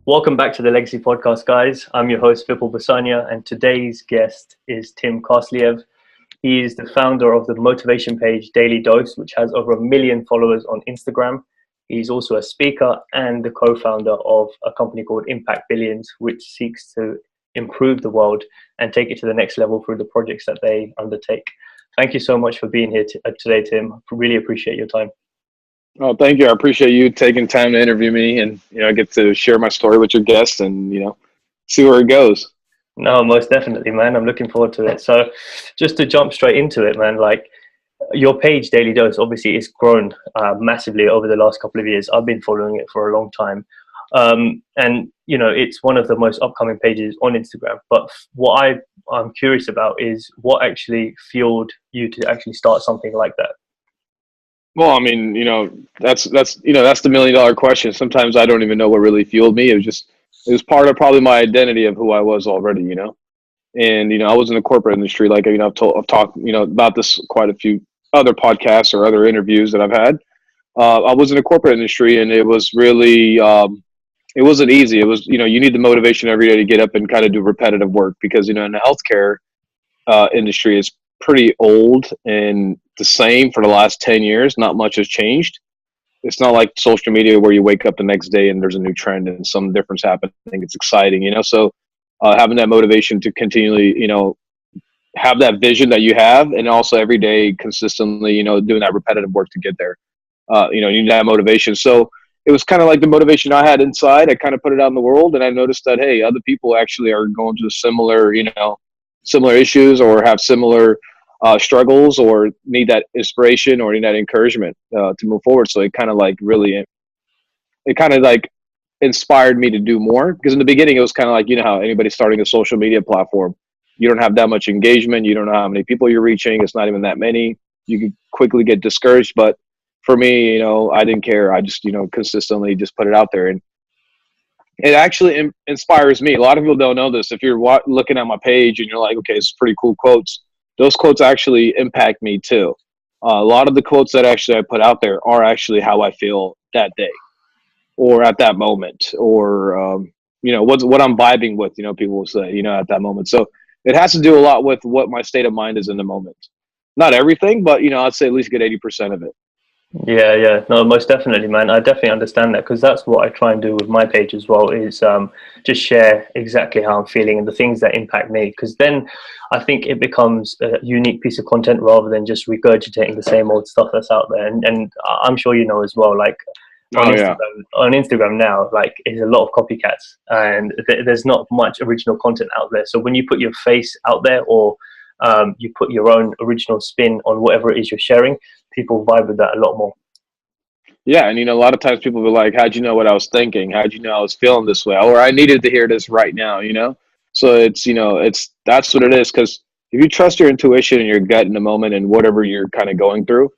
Welcome back to the Legacy Podcast, guys. I'm your host, Vipul, and today's guest is Tim Karsliyev. He is the founder of the motivation page Daily Dose, which has over 1 million followers on Instagram. He's also a speaker and the co-founder of a company called Impact Billions, which seeks to improve the world and take it to the next level through the projects that they undertake. Thank you so much for being here today, Tim. Really appreciate your time. Oh, thank you. I appreciate you taking time to interview me, and I get to share my story with your guests, and see where it goes. No, most definitely, man. I'm looking forward to it. So, just to jump straight into it, man. Like your page, Daily Dose, obviously it's grown massively over the last couple of years. I've been following it for a long time, and it's one of the most upcoming pages on Instagram. But what I'm curious about is what actually fueled you to actually start something like that. Well, I mean, that's the $1 million question. Sometimes I don't even know what really fueled me. It was part of probably my identity of who I was already, And I was in the corporate industry, like I've talked about this quite a few other podcasts or other interviews that I've had. I was in the corporate industry, and it was really it wasn't easy. It was you need the motivation every day to get up and kind of do repetitive work because in the healthcare industry is pretty old and the same for the last 10 years. Not much has changed. It's not like social media where you wake up the next day and there's a new trend and some difference happening. It's exciting, So having that motivation to continually, have that vision that you have, and also every day consistently, doing that repetitive work to get there. You need that motivation. So it was kind of like the motivation I had inside. I kind of put it out in the world, and I noticed that, hey, other people actually are going through similar issues or have similar struggles or need that inspiration or need that encouragement to move forward. So it kind of like inspired me to do more, because in the beginning it was kind of like, how anybody starting a social media platform, you don't have that much engagement. You don't know how many people you're reaching. It's not even that many. You can quickly get discouraged. But for me, I didn't care. I just, consistently just put it out there. And it actually inspires me. A lot of people don't know this. If you're looking at my page and you're like, okay, it's pretty cool quotes, those quotes actually impact me too. A lot of the quotes that actually I put out there are actually how I feel that day or at that moment, or, what I'm vibing with, people will say, at that moment. So it has to do a lot with what my state of mind is in the moment. Not everything, but, I'd say at least get 80% of it. Yeah. No, most definitely, man. I definitely understand that, because that's what I try and do with my page as well, is just share exactly how I'm feeling and the things that impact me, because then I think it becomes a unique piece of content rather than just regurgitating the same old stuff that's out there. And I'm sure as well, like on Instagram now, like there's a lot of copycats, and there's not much original content out there. So when you put your face out there, or you put your own original spin on whatever it is you're sharing, people vibe with that a lot more. Yeah, and a lot of times people be like, "How'd you know what I was thinking? How'd you know I was feeling this way? Or I needed to hear this right now." So that's what it is. Because if you trust your intuition and your gut in the moment and whatever you're kind of going through,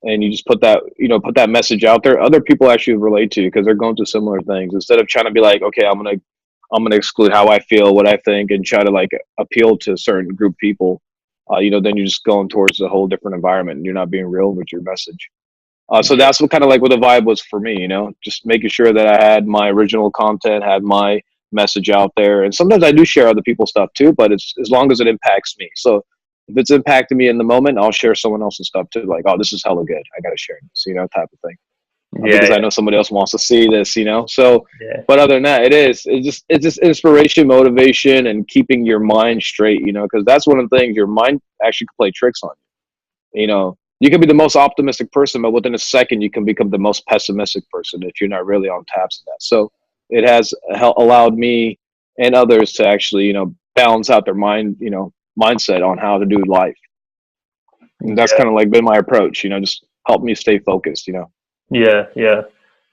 and you just put that message out there, other people actually relate to you because they're going through similar things. Instead of trying to be like, okay, I'm gonna exclude how I feel, what I think, and try to like appeal to a certain group of people, then you're just going towards a whole different environment and you're not being real with your message. So that's what kind of like what the vibe was for me, just making sure that I had my original content, had my message out there. And sometimes I do share other people's stuff too, but it's as long as it impacts me. So if it's impacting me in the moment, I'll share someone else's stuff too. Like, oh, this is hella good. I got to share this, type of thing. Because I know somebody else wants to see this, So, but other than that, it's just inspiration, motivation, and keeping your mind straight, because that's one of the things. Your mind actually can play tricks on you. You can be the most optimistic person, but within a second, you can become the most pessimistic person if you're not really on taps of that. So it has allowed me and others to actually, balance out their mindset on how to do life. And that's kind of like been my approach, just help me stay focused, Yeah.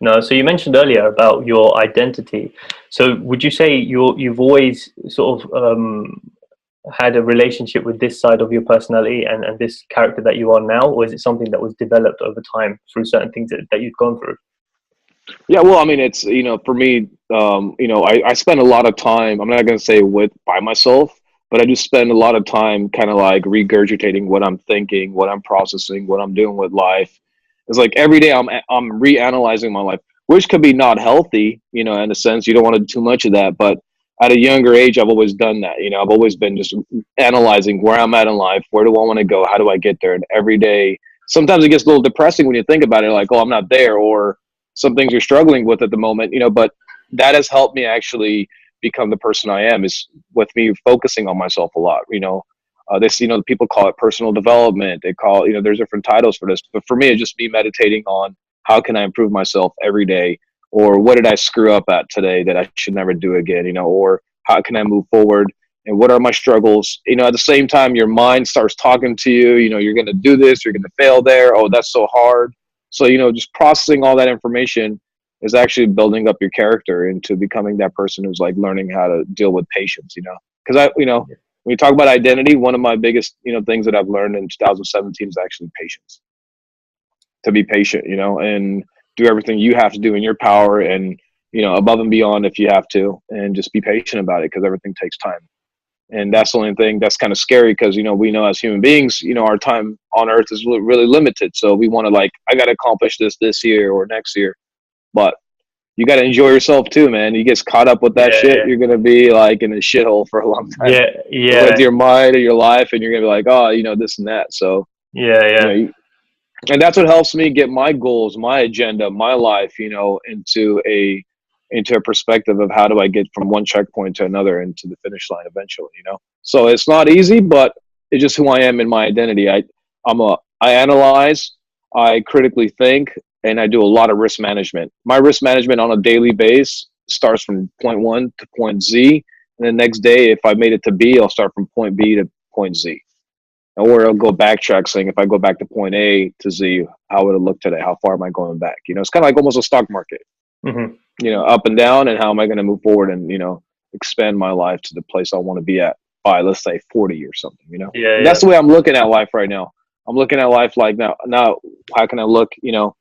No, so you mentioned earlier about your identity. So would you say you've always sort of had a relationship with this side of your personality and this character that you are now, or is it something that was developed over time through certain things that you've gone through? Yeah, well, I mean, it's, for me, I spend a lot of time, I'm not going to say by myself, but I do spend a lot of time kind of like regurgitating what I'm thinking, what I'm processing, what I'm doing with life. It's like every day I'm reanalyzing my life. which could be not healthy, you know, in a sense. You don't want to do too much of that. But at a younger age, I've always done that. You know, I've always been just analyzing where I'm at in life. Where do I want to go? How do I get there? And every day, sometimes it gets a little depressing when you think about it, like, oh, I'm not there, or some things you're struggling with at the moment, you know, but that has helped me actually become the person I am, is with me focusing on myself a lot. You know, this, you know, people call it personal development. They call, you know, there's different titles for this, but for me, it's just me meditating on how can I improve myself every day, or what did I screw up at today that I should never do again, you know, or how can I move forward, and what are my struggles? You know, at the same time, your mind starts talking to you, you know, you're going to do this, you're going to fail there. Oh, that's so hard. So, you know, just processing all that information is actually building up your character into becoming that person who's like learning how to deal with patience, you know, because you know, when you talk about identity, one of my biggest, you know, things that I've learned in 2017 is actually patience. To be patient, you know, and do everything you have to do in your power, and, you know, above and beyond if you have to, and just be patient about it, because everything takes time. And that's the only thing that's kind of scary, because, you know, we know as human beings, you know, our time on earth is really limited. So we want to, like, I got to accomplish this year or next year, but you got to enjoy yourself too, man. You get caught up with that shit, you're going to be like in a shithole for a long time. With your mind and your life, and you're going to be like, oh, you know, this and that. So, you know, and that's what helps me get my goals, my agenda, my life, you know, into a perspective of how do I get from one checkpoint to another and to the finish line eventually, you know. So it's not easy, but it's just who I am in my identity. I analyze, I critically think, and I do a lot of risk management. My risk management on a daily basis starts from point 1 to point Z, and the next day, if I made it to B, I'll start from point B to point Z. Or I'll go backtrack, saying if I go back to point A to Z, how would it look today? How far am I going back? You know, it's kind of like almost a stock market. Mm-hmm. You know, up and down, and how am I going to move forward and, you know, expand my life to the place I want to be at by, let's say, 40 or something, you know. That's the way I'm looking at life right now. I'm looking at life like, now how can I look, you know,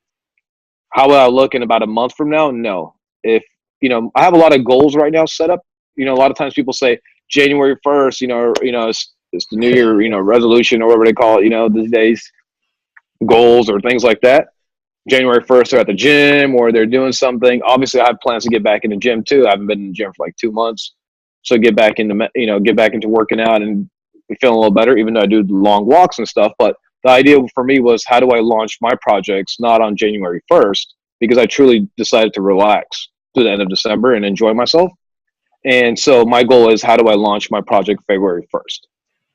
how will I look in about a month from now? No. If, you know, I have a lot of goals right now set up. You know, a lot of times people say January 1st, you know, it's the New Year, you know, resolution, or whatever they call it, you know, these days, goals or things like that. January 1st, they're at the gym or they're doing something. Obviously, I have plans to get back in the gym too. I haven't been in the gym for like 2 months. So get back into working out and be feeling a little better, even though I do long walks and stuff. But the idea for me was, how do I launch my projects not on January 1st? Because I truly decided to relax to the end of December and enjoy myself. And so my goal is, how do I launch my project February 1st?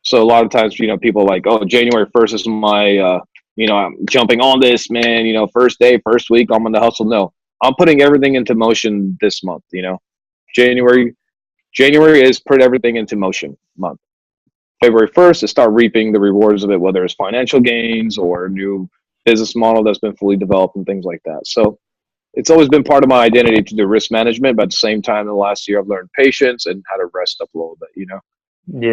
So a lot of times, you know, people are like, oh, January 1st is my, you know, I'm jumping on this, man, you know, first day, first week, I'm on the hustle. No, I'm putting everything into motion this month, you know. January is put everything into motion month. February 1st is start reaping the rewards of it, whether it's financial gains or a new business model that's been fully developed and things like that. So it's always been part of my identity to do risk management, but at the same time, in the last year, I've learned patience and how to rest up a little bit, you know,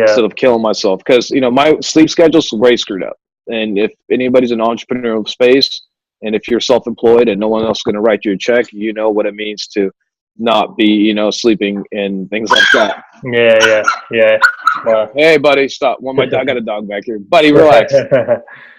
instead of killing myself. Because, you know, my sleep schedule's way screwed up. And if anybody's in entrepreneurial space, and if you're self-employed and no one else is going to write you a check, you know what it means to not be, you know, sleeping and things like that. Yeah. Hey, buddy, stop. I got a dog back here. Buddy, relax.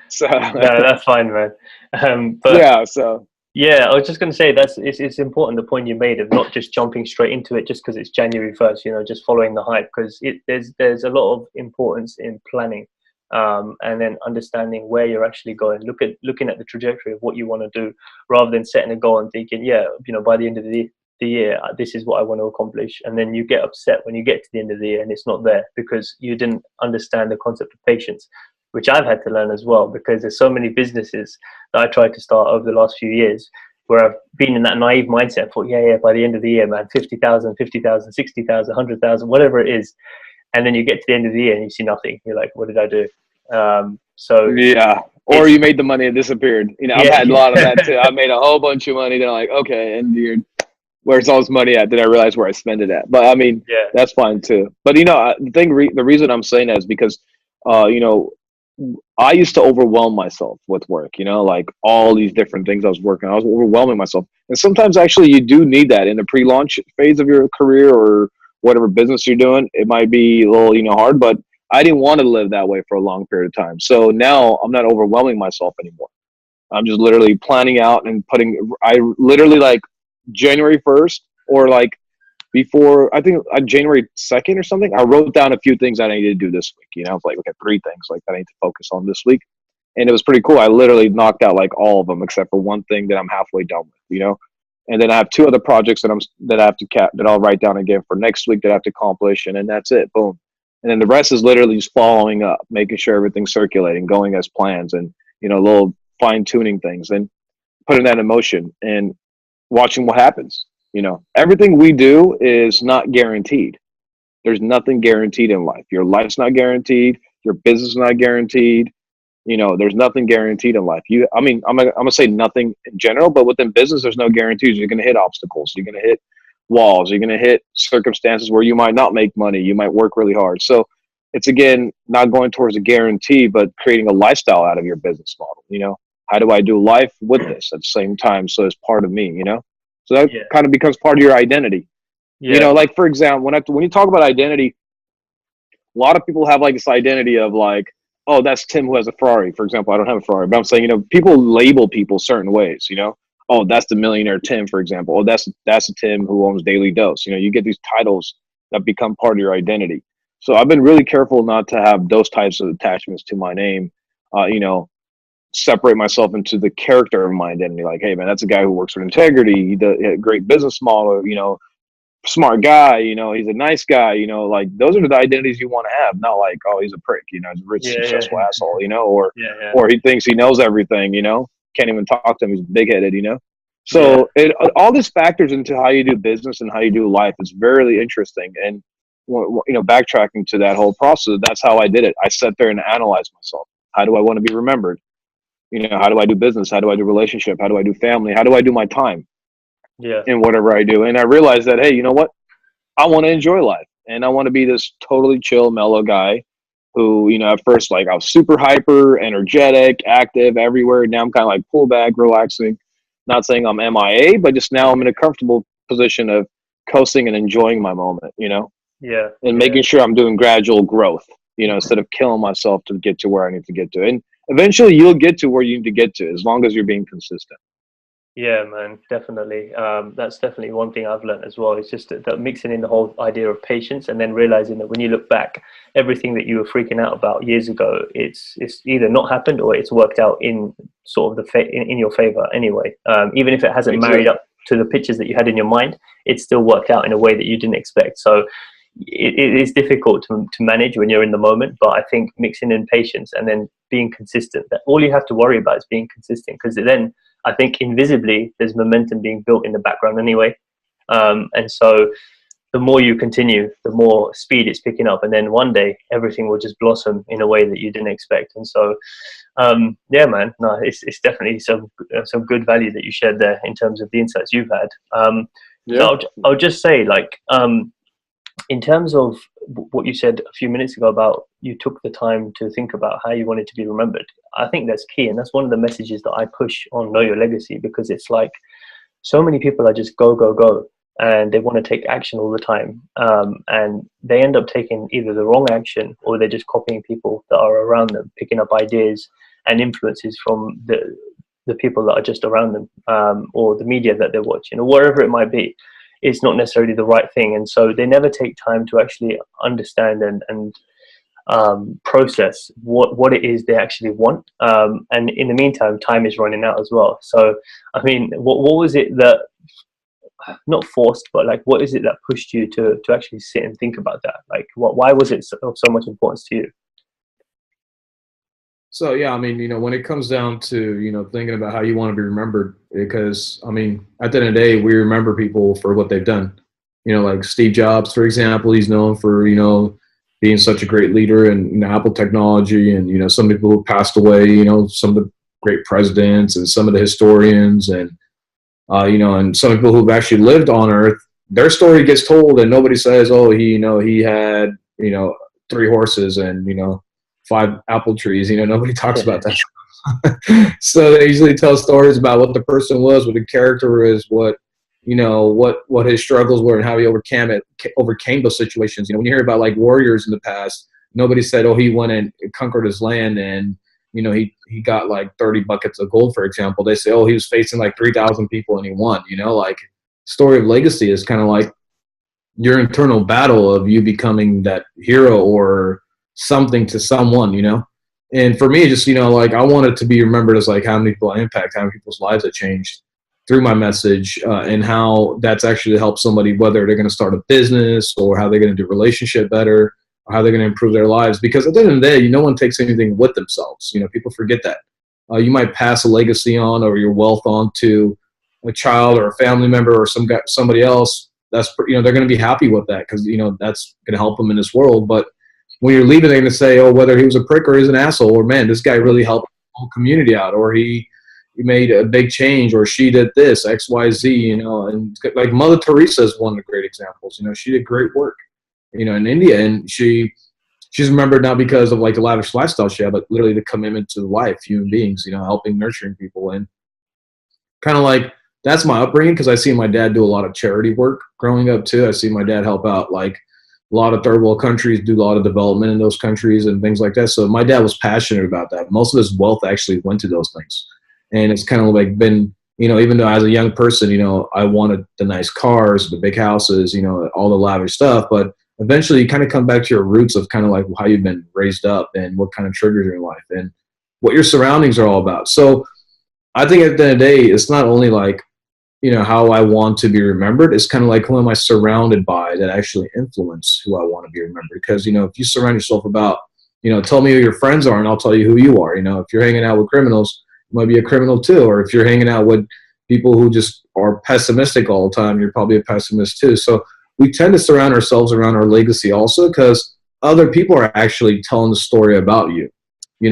So no, that's fine, man. But yeah, so yeah, I was just going to say it's important, the point you made of not just jumping straight into it just because it's January 1st, you know, just following the hype, because there's a lot of importance in planning, and then understanding where you're actually going, looking at the trajectory of what you want to do, rather than setting a goal and thinking, yeah, you know, by the end of the year, this is what I want to accomplish, and then you get upset when you get to the end of the year and it's not there because you didn't understand the concept of patience, which I've had to learn as well, because there's so many businesses that I tried to start over the last few years where I've been in that naive mindset, thought, yeah, by the end of the year, man, 50,000, 60,000, 100,000, whatever it is. And then you get to the end of the year and you see nothing. You're like, what did I do? So yeah. Or you made the money and disappeared. You know, I've had a lot of that too. I made a whole bunch of money. Then I'm like, okay, and where's all this money at? Then I realize where I spend it at. But I mean, that's fine too. But, you know, the reason I'm saying that is because, you know, I used to overwhelm myself with work, you know, like all these different things I was working on. I was overwhelming myself. And sometimes actually you do need that in the pre-launch phase of your career or whatever business you're doing. It might be a little, you know, hard, but I didn't want to live that way for a long period of time. So now I'm not overwhelming myself anymore. I'm just literally planning out and I literally, like, January 1st or like before, I think January 2nd or something, I wrote down a few things I needed to do this week. You know, like, okay, 3 things like that I need to focus on this week. And it was pretty cool. I literally knocked out like all of them except for one thing that I'm halfway done with, you know? And then I have 2 other projects that I have to that I'll write down again for next week that I have to accomplish. And then that's it. Boom. And then the rest is literally just following up, making sure everything's circulating, going as plans, and, you know, little fine tuning things and putting that in motion and watching what happens. You know, everything we do is not guaranteed. There's nothing guaranteed in life. Your life's not guaranteed. Your business is not guaranteed. You know, there's nothing guaranteed in life. I mean, I'm gonna say nothing in general, but within business, there's no guarantees. You're gonna hit obstacles. You're gonna hit walls. You're gonna hit circumstances where you might not make money. You might work really hard. So it's, again, not going towards a guarantee, but creating a lifestyle out of your business model. You know, how do I do life with this at the same time? So it's part of me. You know, so that kind of becomes part of your identity. Yeah. You know, like, for example, when you talk about identity, a lot of people have like this identity of like, oh, that's Tim who has a Ferrari. For example, I don't have a Ferrari, but I'm saying, you know, people label people certain ways, you know. Oh, that's the millionaire Tim, for example. Oh, that's a Tim who owns Daily Dose. You know, you get these titles that become part of your identity. So I've been really careful not to have those types of attachments to my name, you know, separate myself into the character of my identity. Like, hey, man, that's a guy who works with integrity. He does a great business model, you know, smart guy, you know, he's a nice guy, you know, like, those are the identities you want to have, not like, oh, he's a prick, you know, he's a rich, successful asshole, you know, or he thinks he knows everything, you know, can't even talk to him, he's big-headed, you know. So all this factors into how you do business and how you do life. It's very interesting. And, you know, backtracking to that whole process, that's how I did it. I sat there and analyzed myself. How do I want to be remembered? You know, how do I do business? How do I do relationship? How do I do family? How do I do my time? In whatever I do. And I realized that, hey, you know what? I want to enjoy life. And I want to be this totally chill, mellow guy who, you know, at first, like, I was super hyper, energetic, active everywhere. Now I'm kind of like pull back, relaxing. Not saying I'm MIA, but just now I'm in a comfortable position of coasting and enjoying my moment, you know? Yeah. And making sure I'm doing gradual growth, you know, instead of killing myself to get to where I need to get to. And eventually you'll get to where you need to get to as long as you're being consistent. Yeah, man, definitely. That's definitely one thing I've learned as well. It's just that mixing in the whole idea of patience, and then realizing that when you look back, everything that you were freaking out about years ago, it's either not happened or it's worked out in sort of in your favor anyway. Even if it hasn't married up to the pictures that you had in your mind, it's still worked out in a way that you didn't expect. So it is difficult to manage when you're in the moment, but I think mixing in patience and then being consistent, that all you have to worry about is being consistent, because then I think invisibly there's momentum being built in the background anyway. And so the more you continue, the more speed it's picking up. And then one day everything will just blossom in a way that you didn't expect. And so, yeah, man, no, it's definitely some good value that you shared there in terms of the insights you've had. So I'll just say, like, in terms of what you said a few minutes ago about you took the time to think about how you wanted to be remembered, I think that's key. And that's one of the messages that I push on Know Your Legacy, because it's like so many people are just go, go, go, and they want to take action all the time. And they end up taking either the wrong action, or they're just copying people that are around them, picking up ideas and influences from the people that are just around them, or the media that they're watching, or wherever it might be. It's not necessarily the right thing. And so they never take time to actually understand and process what it is they actually want. And in the meantime, time is running out as well. So, I mean, what was it that, not forced, but like, what is it that pushed you to actually sit and think about that? Like, why was it of so much importance to you? So, yeah, I mean, you know, when it comes down to, you know, thinking about how you want to be remembered, because, I mean, at the end of the day, we remember people for what they've done. You know, like Steve Jobs, for example, he's known for, you know, being such a great leader in Apple technology, and, you know, some people who passed away, you know, some of the great presidents and some of the historians, and, you know, and some people who've actually lived on Earth, their story gets told and nobody says, oh, he had, you know, 3 horses and, you know, 5 apple trees. You know, nobody talks about that. So they usually tell stories about what the person was, what the character is, what, you know, what his struggles were and how he overcame those situations. You know, when you hear about like warriors in the past, nobody said, oh, he went and conquered his land and, you know, he got like 30 buckets of gold, for example. They say, oh, he was facing like 3,000 people and he won, you know, like, story of legacy is kind of like your internal battle of you becoming that hero or something to someone, you know? And for me, just, you know, like I wanted to be remembered as like how many people I impact, how many people's lives I changed through my message, and how that's actually helped somebody, whether they're going to start a business or how they're going to do a relationship better or how they're going to improve their lives. Because at the end of the day, no one takes anything with themselves. You know, people forget that. You might pass a legacy on or your wealth on to a child or a family member or somebody else. That's, you know, they're going to be happy with that because, you know, that's going to help them in this world. But when you're leaving, they're going to say, oh, whether he was a prick or he's an asshole, or man, this guy really helped the whole community out, or he made a big change, or she did this, X, Y, Z, you know. And like Mother Teresa is one of the great examples. You know, she did great work, you know, in India, and she's remembered not because of like the lavish lifestyle she had, but literally the commitment to life, human beings, you know, helping, nurturing people. And kind of like that's my upbringing, because I see my dad do a lot of charity work growing up too. I see my dad help out like a lot of third world countries, do a lot of development in those countries and things like that. So my dad was passionate about that. Most of his wealth actually went to those things. And it's kind of like been, you know, even though as a young person, you know, I wanted the nice cars, the big houses, you know, all the lavish stuff, but eventually you kind of come back to your roots of kind of like how you've been raised up and what kind of triggers your life and what your surroundings are all about. So I think at the end of the day, it's not only like, you know, how I want to be remembered. It's kind of like who am I surrounded by that actually influence who I want to be remembered. Because, you know, if you surround yourself about, you know, tell me who your friends are and I'll tell you who you are. You know, if you're hanging out with criminals, you might be a criminal too. Or if you're hanging out with people who just are pessimistic all the time, you're probably a pessimist too. So we tend to surround ourselves around our legacy also, because other people are actually telling the story about you. You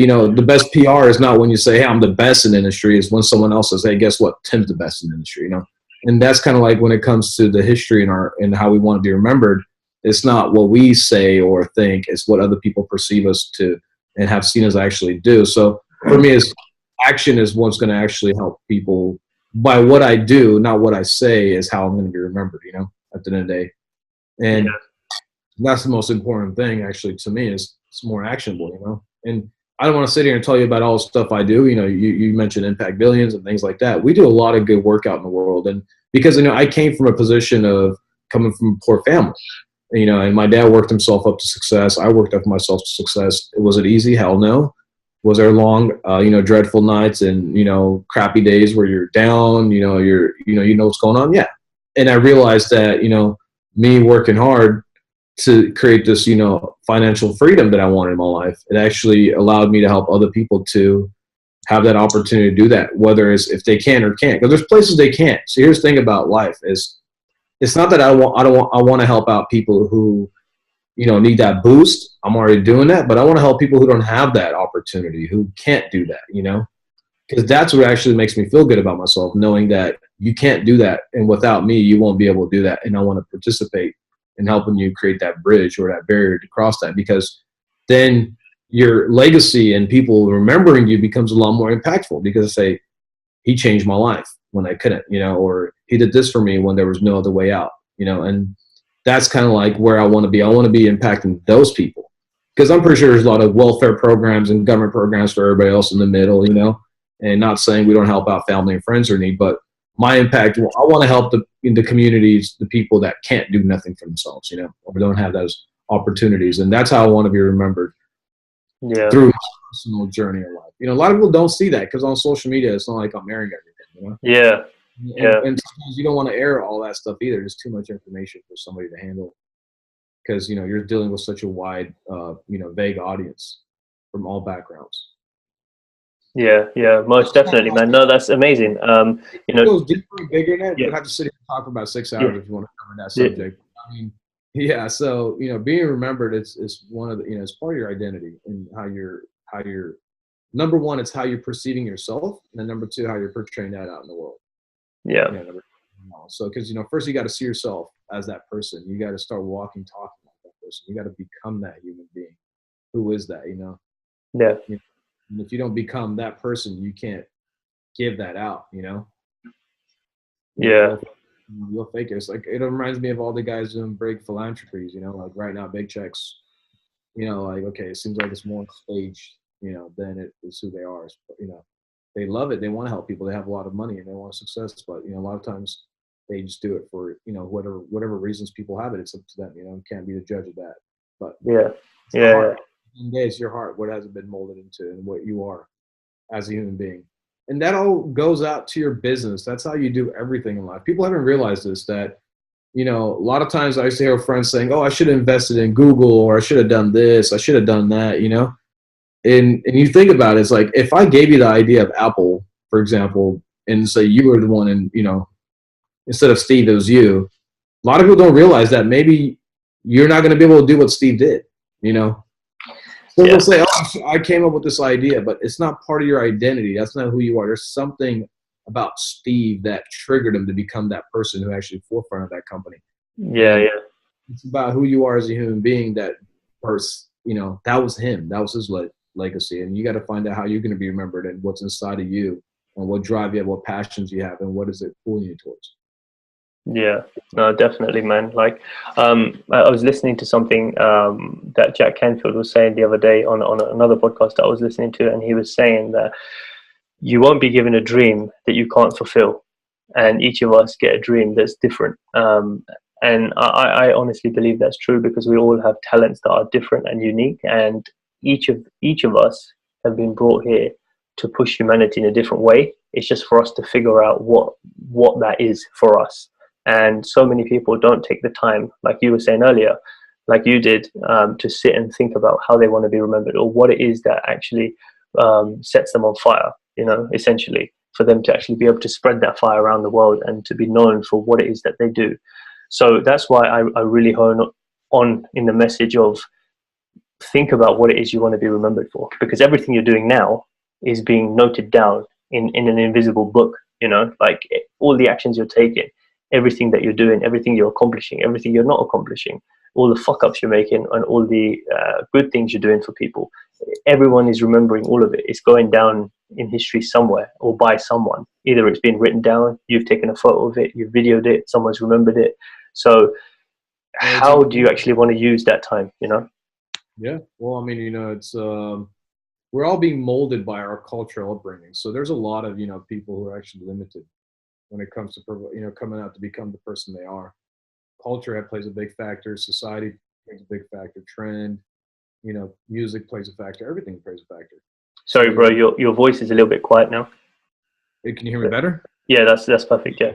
know, the best PR is not when you say, hey, I'm the best in the industry. It's when someone else says, hey, guess what? Tim's the best in the industry, you know? And that's kind of like when it comes to the history and how we want to be remembered, it's not what we say or think, it's what other people perceive us to and have seen us actually do. So for me, action is what's going to actually help people by what I do, not what I say is how I'm going to be remembered, you know, at the end of the day. And that's the most important thing actually to me, is it's more actionable, you know? And I don't want to sit here and tell you about all the stuff I do. You know, you mentioned Impact Billions and things like that. We do a lot of good work out in the world. And because, you know, I came from a position of coming from a poor family, you know, and my dad worked himself up to success. I worked up myself to success. Was it easy? Hell no. Was there long, you know, dreadful nights and, you know, crappy days where you're down, you know what's going on? Yeah. And I realized that, you know, me working hard to create this, you know, financial freedom that I wanted in my life, it actually allowed me to help other people to have that opportunity to do that, whether it's if they can or can't. Because there's places they can't. So here's the thing about life is, it's not that I want to help out people who, you know, need that boost. I'm already doing that, but I want to help people who don't have that opportunity, who can't do that, you know, because that's what actually makes me feel good about myself, knowing that you can't do that, and without me, you won't be able to do that. And I want to participate in helping you create that bridge or that barrier to cross that, because then your legacy and people remembering you becomes a lot more impactful, because they say, he changed my life when I couldn't, you know, or he did this for me when there was no other way out, you know. And that's kind of like where I want to be. I want to be impacting those people, because I'm pretty sure there's a lot of welfare programs and government programs for everybody else in the middle, you know, and not saying we don't help out family and friends who need, but my impact, I want to help the communities, the people that can't do nothing for themselves, you know, or don't have those opportunities. And that's how I want to be remembered through my personal journey in life. You know, a lot of people don't see that because on social media, it's not like I'm airing everything, you know? And sometimes you don't want to air all that stuff either. There's too much information for somebody to handle, because, you know, you're dealing with such a wide, you know, vague audience from all backgrounds. Yeah, most definitely, man. No, that's amazing. You know, it goes deeper and bigger than that. You have to sit here and talk for about 6 hours if you want to cover that subject. I mean, yeah. So, you know, being remembered, it's one of the, you know, it's part of your identity and how you're number one, it's how you're perceiving yourself, and then number two, how you're portraying that out in the world. So, because, you know, first you got to see yourself as that person. You got to start walking, talking like that person. You got to become that human being. Who is that? You know. Yeah. You know, and if you don't become that person, you can't give that out, you know? You'll fake it. It's like, it reminds me of all the guys doing big philanthropies, you know, like writing out big checks, you know, like, okay, it seems like it's more staged, you know, than it is who they are. You know, they love it. They want to help people. They have a lot of money and they want success. But, you know, a lot of times They just do it for, you know, whatever reasons people have it. It's up to them. You know, can't be the judge of that. But Yeah. it's the heart. It's your heart. What hasn't been molded into, and what you are as a human being. And that all goes out to your business. That's how you do everything in life. People haven't realized this, that, you know, a lot of times I used to hear friends saying, oh, I should have invested in Google, or I should have done this, I should have done that, you know? And you think about it, it's like, if I gave you the idea of Apple, for example, and say you were the one, and, you know, instead of Steve, it was you. A lot of people don't realize that maybe you're not going to be able to do what Steve did, you know? So they'll say, oh, I came up with this idea, but it's not part of your identity. That's not who you are. There's something about Steve that triggered him to become that person who actually forefront of that company. Yeah. It's about who you are as a human being. That person, you know, that was him. That was his legacy. And you got to find out how you're going to be remembered, and what's inside of you, and what drive you have, what passions you have, and what is it pulling you towards. Yeah, no, definitely, man. Like, I was listening to something that Jack Canfield was saying the other day on another podcast that I was listening to, and he was saying that you won't be given a dream that you can't fulfill, and each of us get a dream that's different. And I honestly believe that's true, because we all have talents that are different and unique, and each of us have been brought here to push humanity in a different way. It's just for us to figure out what that is for us. And so many people don't take the time, like you were saying earlier, like you did, to sit and think about how they want to be remembered, or what it is that actually sets them on fire, you know, essentially, for them to actually be able to spread that fire around the world and to be known for what it is that they do. So that's why I really hone on in the message of, think about what it is you want to be remembered for, because everything you're doing now is being noted down in an invisible book, you know, like all the actions you're taking, everything that you're doing, everything you're accomplishing, everything you're not accomplishing, all the fuck ups you're making, and all the good things you're doing for people. Everyone is remembering all of it. It's going down in history somewhere, or by someone. Either it's been written down, you've taken a photo of it, you've videoed it, someone's remembered it. So how do you actually want to use that time, you know? Yeah. Well, I mean, you know, it's we're all being molded by our cultural upbringing. So there's a lot of, you know, people who are actually limited when it comes to, you know, coming out to become the person they are. Culture plays a big factor. Society plays a big factor. Trend, you know, music plays a factor. Everything plays a factor. Sorry, bro, your voice is a little bit quiet now. Hey, can you hear me better? Yeah, that's perfect. Yeah.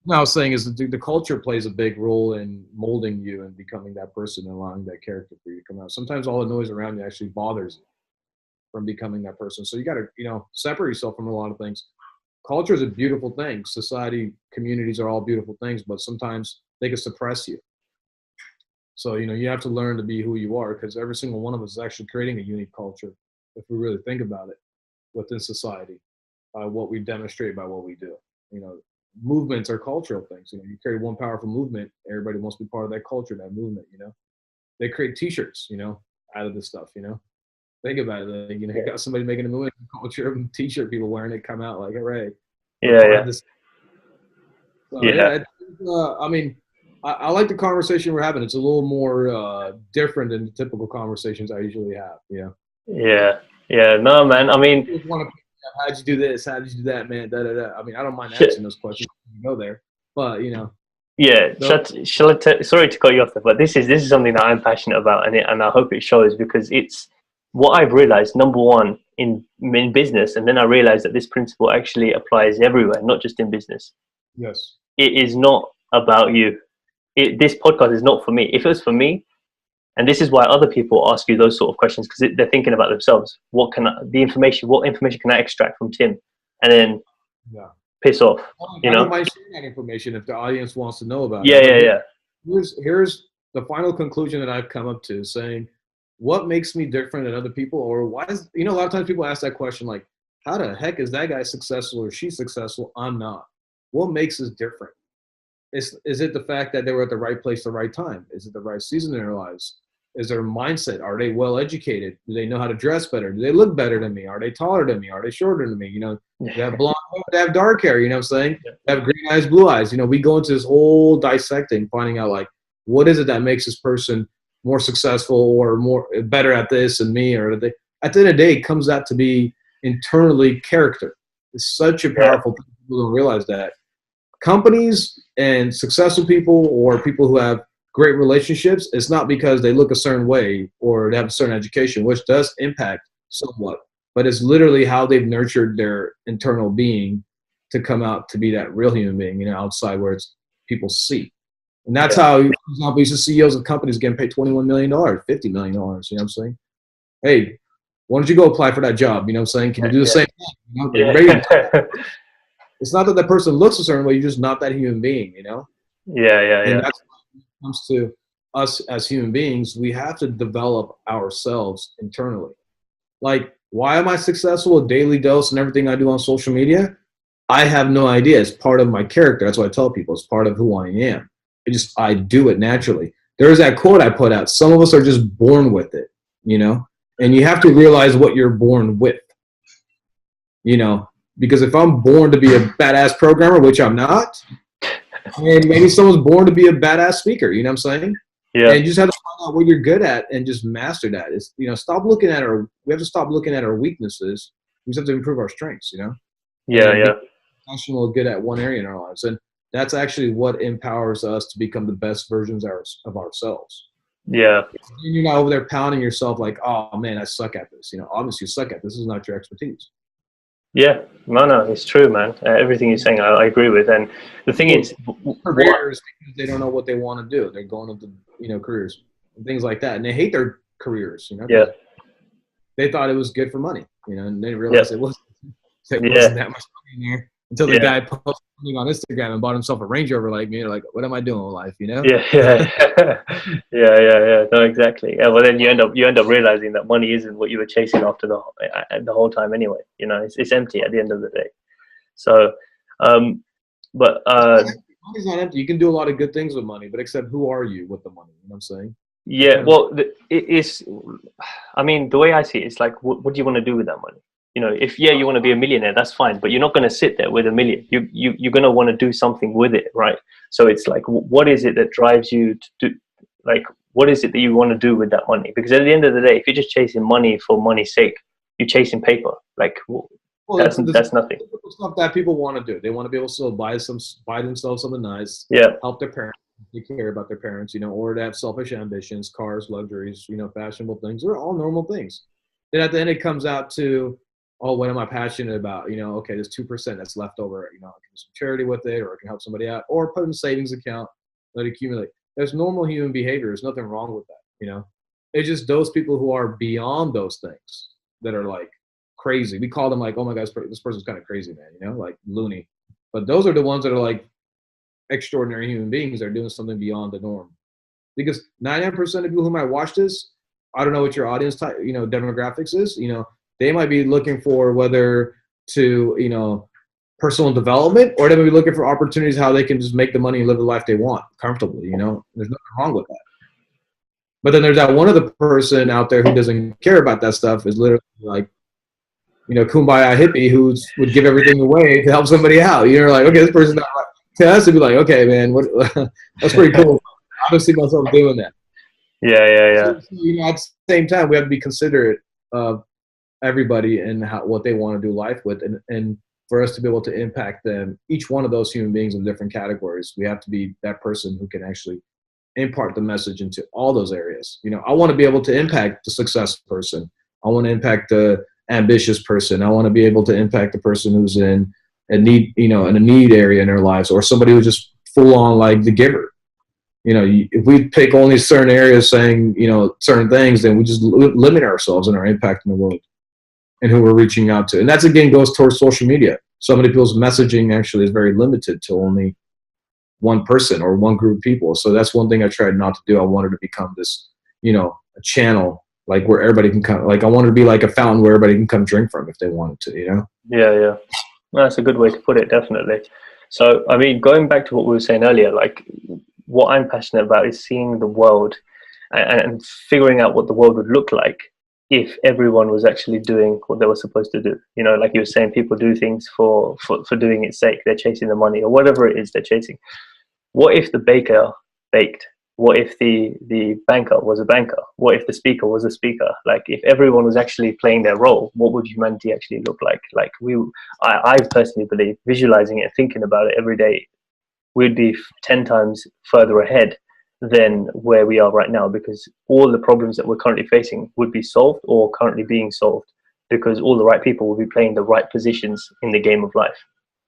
No, I was saying is the culture plays a big role in molding you and becoming that person and allowing that character for you to come out. Sometimes all the noise around you actually bothers you from becoming that person. So you got to, you know, separate yourself from a lot of things. Culture is a beautiful thing. Society, communities are all beautiful things, but sometimes they can suppress you. So, you know, you have to learn to be who you are, because every single one of us is actually creating a unique culture, if we really think about it, within society, what we demonstrate by what we do. You know, movements are cultural things. You know, you create one powerful movement, everybody wants to be part of that culture, that movement, you know. They create t-shirts, you know, out of this stuff, you know. Think about it. Like, you know, you got somebody making a movement, culture of t-shirt, people wearing it, come out like, hooray. Yeah. So, yeah. I mean, I like the conversation we're having. It's a little more different than the typical conversations I usually have, you know. Yeah. No, man. I mean, how'd you do this? How did you do that, man? Da, da, da. I mean, I don't mind answering those questions. You go there, but you know. Yeah. Sorry to cut you off there, but this is something that I'm passionate about, and I hope it shows, because it's what I've realized. Number one, in business, and then I realized that this principle actually applies everywhere, not just in business. Yes. It is not about you. This podcast is not for me. If it was for me, and this is why other people ask you those sort of questions, because they're thinking about themselves. What information can I extract from Tim, and then piss off? You know, I don't mind sharing that information if the audience wants to know about it. Yeah. Here's the final conclusion that I've come up to, saying, what makes me different than other people, or why is, you know, a lot of times people ask that question, like, how the heck is that guy successful or she successful? I'm not. What makes us different? Is it the fact that they were at the right place at the right time? Is it the right season in their lives? Is their mindset? Are they well educated? Do they know how to dress better? Do they look better than me? Are they taller than me? Are they shorter than me? You know, they have blonde hair, they have dark hair, you know what I'm saying? They have green eyes, blue eyes. You know, we go into this whole dissecting, finding out, like, what is it that makes this person more successful or better at this than me? Or at the end of the day, it comes out to be internally character. It's such a powerful thing. People don't realize that. companies and successful people or people who have great relationships, it's not because they look a certain way or they have a certain education, which does impact somewhat, but it's literally how they've nurtured their internal being to come out to be that real human being, you know, outside where it's people see. And that's how, for example, you see CEOs of companies getting paid $21 million, $50 million, you know what I'm saying? Hey, why don't you go apply for that job? You know what I'm saying? Can you do the same thing? You know, it's not that that person looks a certain way, you're just not that human being, you know? And that's when it comes to us as human beings, we have to develop ourselves internally. Like, why am I successful at Daily Dose and everything I do on social media? I have no idea. It's part of my character. That's what I tell people. It's part of who I am. I do it naturally. There's that quote I put out. Some of us are just born with it, you know? And you have to realize what you're born with, you know? Because if I'm born to be a badass programmer, which I'm not, and maybe someone's born to be a badass speaker, you know what I'm saying? Yeah. And you just have to find out what you're good at and just master that. It's, you know, we have to stop looking at our weaknesses. We just have to improve our strengths, you know? Professional, good at one area in our lives. And that's actually what empowers us to become the best versions of ourselves. Yeah. You're not over there pounding yourself like, oh man, I suck at this. You know, obviously you suck at this. This is not your expertise. Yeah, no, it's true, man. Everything you're saying, I agree with. And the thing is, careers, because they don't know what they want to do. They're going into, you know, careers and things like that, and they hate their careers. You know, they thought it was good for money. You know, and they realized it wasn't. It wasn't that much money in there until the guy posted something on Instagram and bought himself a Range Rover like me. You're like, what am I doing with life? You know? No, exactly. Yeah, well, then you end up realizing that money isn't what you were chasing after the whole time anyway. You know, it's empty at the end of the day. So, but money's not empty. You can do a lot of good things with money, but except who are you with the money? You know what I'm saying? Yeah. Well, it's. I mean, the way I see it, it's like, what do you want to do with that money? You know, if you want to be a millionaire, that's fine, but you're not going to sit there with $1 million. You're going to want to do something with it, right? So it's like, what is it that drives you to do? Like, what is it that you want to do with that money? Because at the end of the day, if you're just chasing money for money's sake, you're chasing paper. Like, that's nothing. Stuff that people want to do. They want to be able to buy themselves something nice. Help their parents. They care about their parents, you know, or to have selfish ambitions, cars, luxuries, you know, fashionable things. They're all normal things. Then at the end, it comes out to, oh, what am I passionate about? You know, okay, there's 2% that's left over. You know, I can do some charity with it, or I can help somebody out, or put in a savings account, let it accumulate. There's normal human behavior. There's nothing wrong with that. You know, it's just those people who are beyond those things that are like crazy. We call them like, oh my God, this person's kind of crazy, man. You know, like loony. But those are the ones that are like extraordinary human beings that are doing something beyond the norm. Because 99% of people who might watch this, I don't know what your audience type, you know, demographics is. You know, they might be looking for whether to, you know, personal development, or they might be looking for opportunities how they can just make the money and live the life they want comfortably. You know, there's nothing wrong with that. But then there's that one other person out there who doesn't care about that stuff, is literally like, you know, kumbaya hippie who would give everything away to help somebody out. You're like, okay, this person's not right. To us, to be like, okay, man, that's pretty cool. I don't see myself doing that. So, you know, at the same time, we have to be considerate of everybody and what they want to do life with, and for us to be able to impact them, each one of those human beings in different categories, we have to be that person who can actually impart the message into all those areas. You know, I want to be able to impact the successful person. I want to impact the ambitious person. I want to be able to impact the person who's in a need, you know, in a need area in their lives, or somebody who's just full on like the giver. You know, if we pick only certain areas saying, you know, certain things, then we just limit ourselves and our impact in the world and who we're reaching out to. And that's, again, goes towards social media. So many people's messaging actually is very limited to only one person or one group of people. So that's one thing I tried not to do. I wanted to become this, you know, a channel, like where everybody can come, like I wanted to be like a fountain where everybody can come drink from if they wanted to, you know? Yeah. That's a good way to put it, definitely. So, I mean, going back to what we were saying earlier, like what I'm passionate about is seeing the world and figuring out what the world would look like if everyone was actually doing what they were supposed to do. You know, like you were saying, people do things for doing its sake. They're chasing the money or whatever it is they're chasing. What if the baker baked? What if the banker was a banker? What if the speaker was a speaker? Like if everyone was actually playing their role, what would humanity actually look like? Like I personally believe visualizing it, thinking about it every day we'd be 10 times further ahead than where we are right now, because all the problems that we're currently facing would be solved or currently being solved because all the right people will be playing the right positions in the game of life.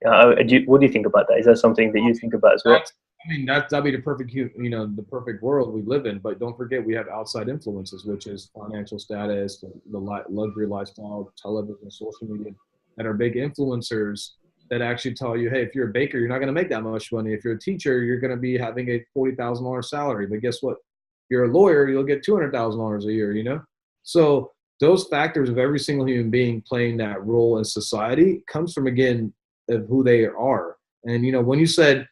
What do you think about that? Is that something that you think about as well? I mean, that'd be the perfect, the perfect world we live in. But don't forget, we have outside influences, which is financial status, the luxury lifestyle, television, social media, that are big influencers that actually tell you, hey, if you're a baker, you're not going to make that much money. If you're a teacher, you're going to be having a $40,000 salary. But guess what? If you're a lawyer, you'll get $200,000 a year. So those factors of every single human being playing that role in society comes from, again, of who they are. And when you said,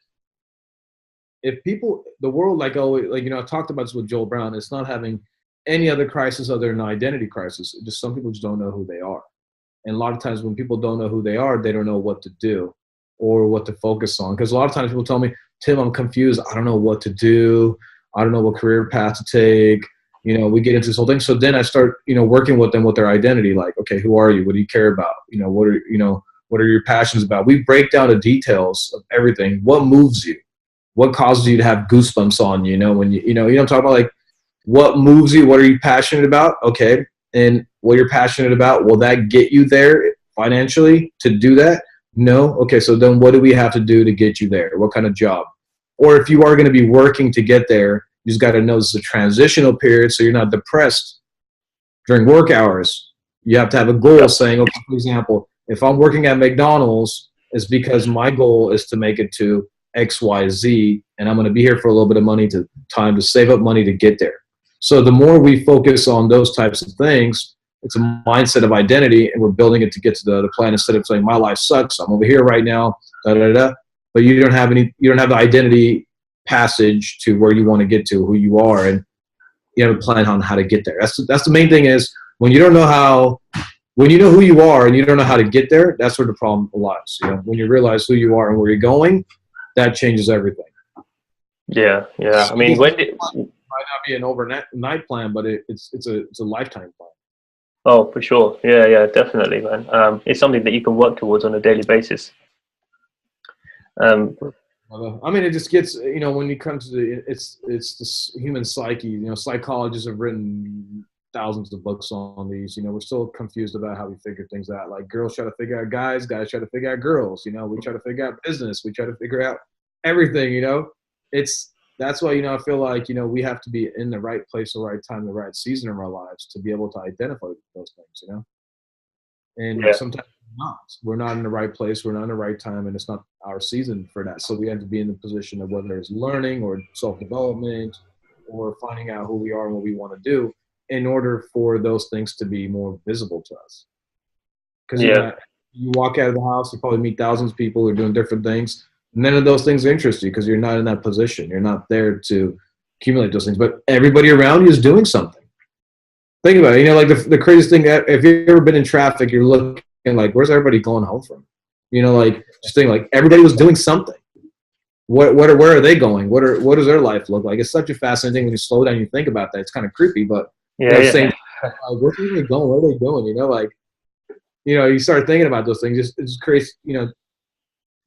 if people, the world, I talked about this with Joel Brown, it's not having any other crisis other than an identity crisis. Just some people just don't know who they are. And a lot of times when people don't know who they are, they don't know what to do or what to focus on. Because a lot of times people tell me, Tim, I'm confused. I don't know what to do. I don't know what career path to take. We get into this whole thing. So then I start, working with them with their identity. Like, okay, who are you? What do you care about? What are your passions about? We break down the details of everything. What moves you? What causes you to have goosebumps on you? When I'm talking about, like, what moves you? What are you passionate about? Okay. And what you're passionate about, will that get you there financially to do that? No. Okay. So then what do we have to do to get you there? What kind of job? Or if you are going to be working to get there, you just got to know this is a transitional period. So you're not depressed during work hours. You have to have a goal saying, okay, for example, if I'm working at McDonald's, it's because my goal is to make it to XYZ, and I'm going to be here for a little bit of money time to save up money to get there. So the more we focus on those types of things, it's a mindset of identity, and we're building it to get to the other plan instead of saying my life sucks. I'm over here right now, but you don't have the identity passage to where you want to get to, who you are, and you have a plan on how to get there. That's the main thing is when you don't know when you know who you are and you don't know how to get there, that's where the problem lies. When you realize who you are and where you're going, that changes everything. Yeah. I mean, might not be an overnight plan, but it's a lifetime plan. Oh, for sure. Yeah, definitely, man. It's something that you can work towards on a daily basis. I mean, it just gets, when you come to it's this human psyche. Psychologists have written thousands of books on these. We're still confused about how we figure things out. Like, girls try to figure out guys try to figure out girls. We try to figure out business. We try to figure out everything. That's why, I feel like, we have to be in the right place, the right time, the right season of our lives to be able to identify those things, And sometimes we're not in the right place, we're not in the right time, and it's not our season for that. So we have to be in the position of whether it's learning or self-development or finding out who we are and what we want to do in order for those things to be more visible to us. Because you walk out of the house, you probably meet thousands of people who are doing different things. None of those things interest you because you're not in that position. You're not there to accumulate those things. But everybody around you is doing something. Think about it. Like the craziest thing, if you've ever been in traffic, you're looking like, where's everybody going home from? Just think like everybody was doing something. Where are they going? What does their life look like? It's such a fascinating thing when you slow down and you think about that. It's kind of creepy, but where are they going? What are they doing? You start thinking about those things. It's crazy.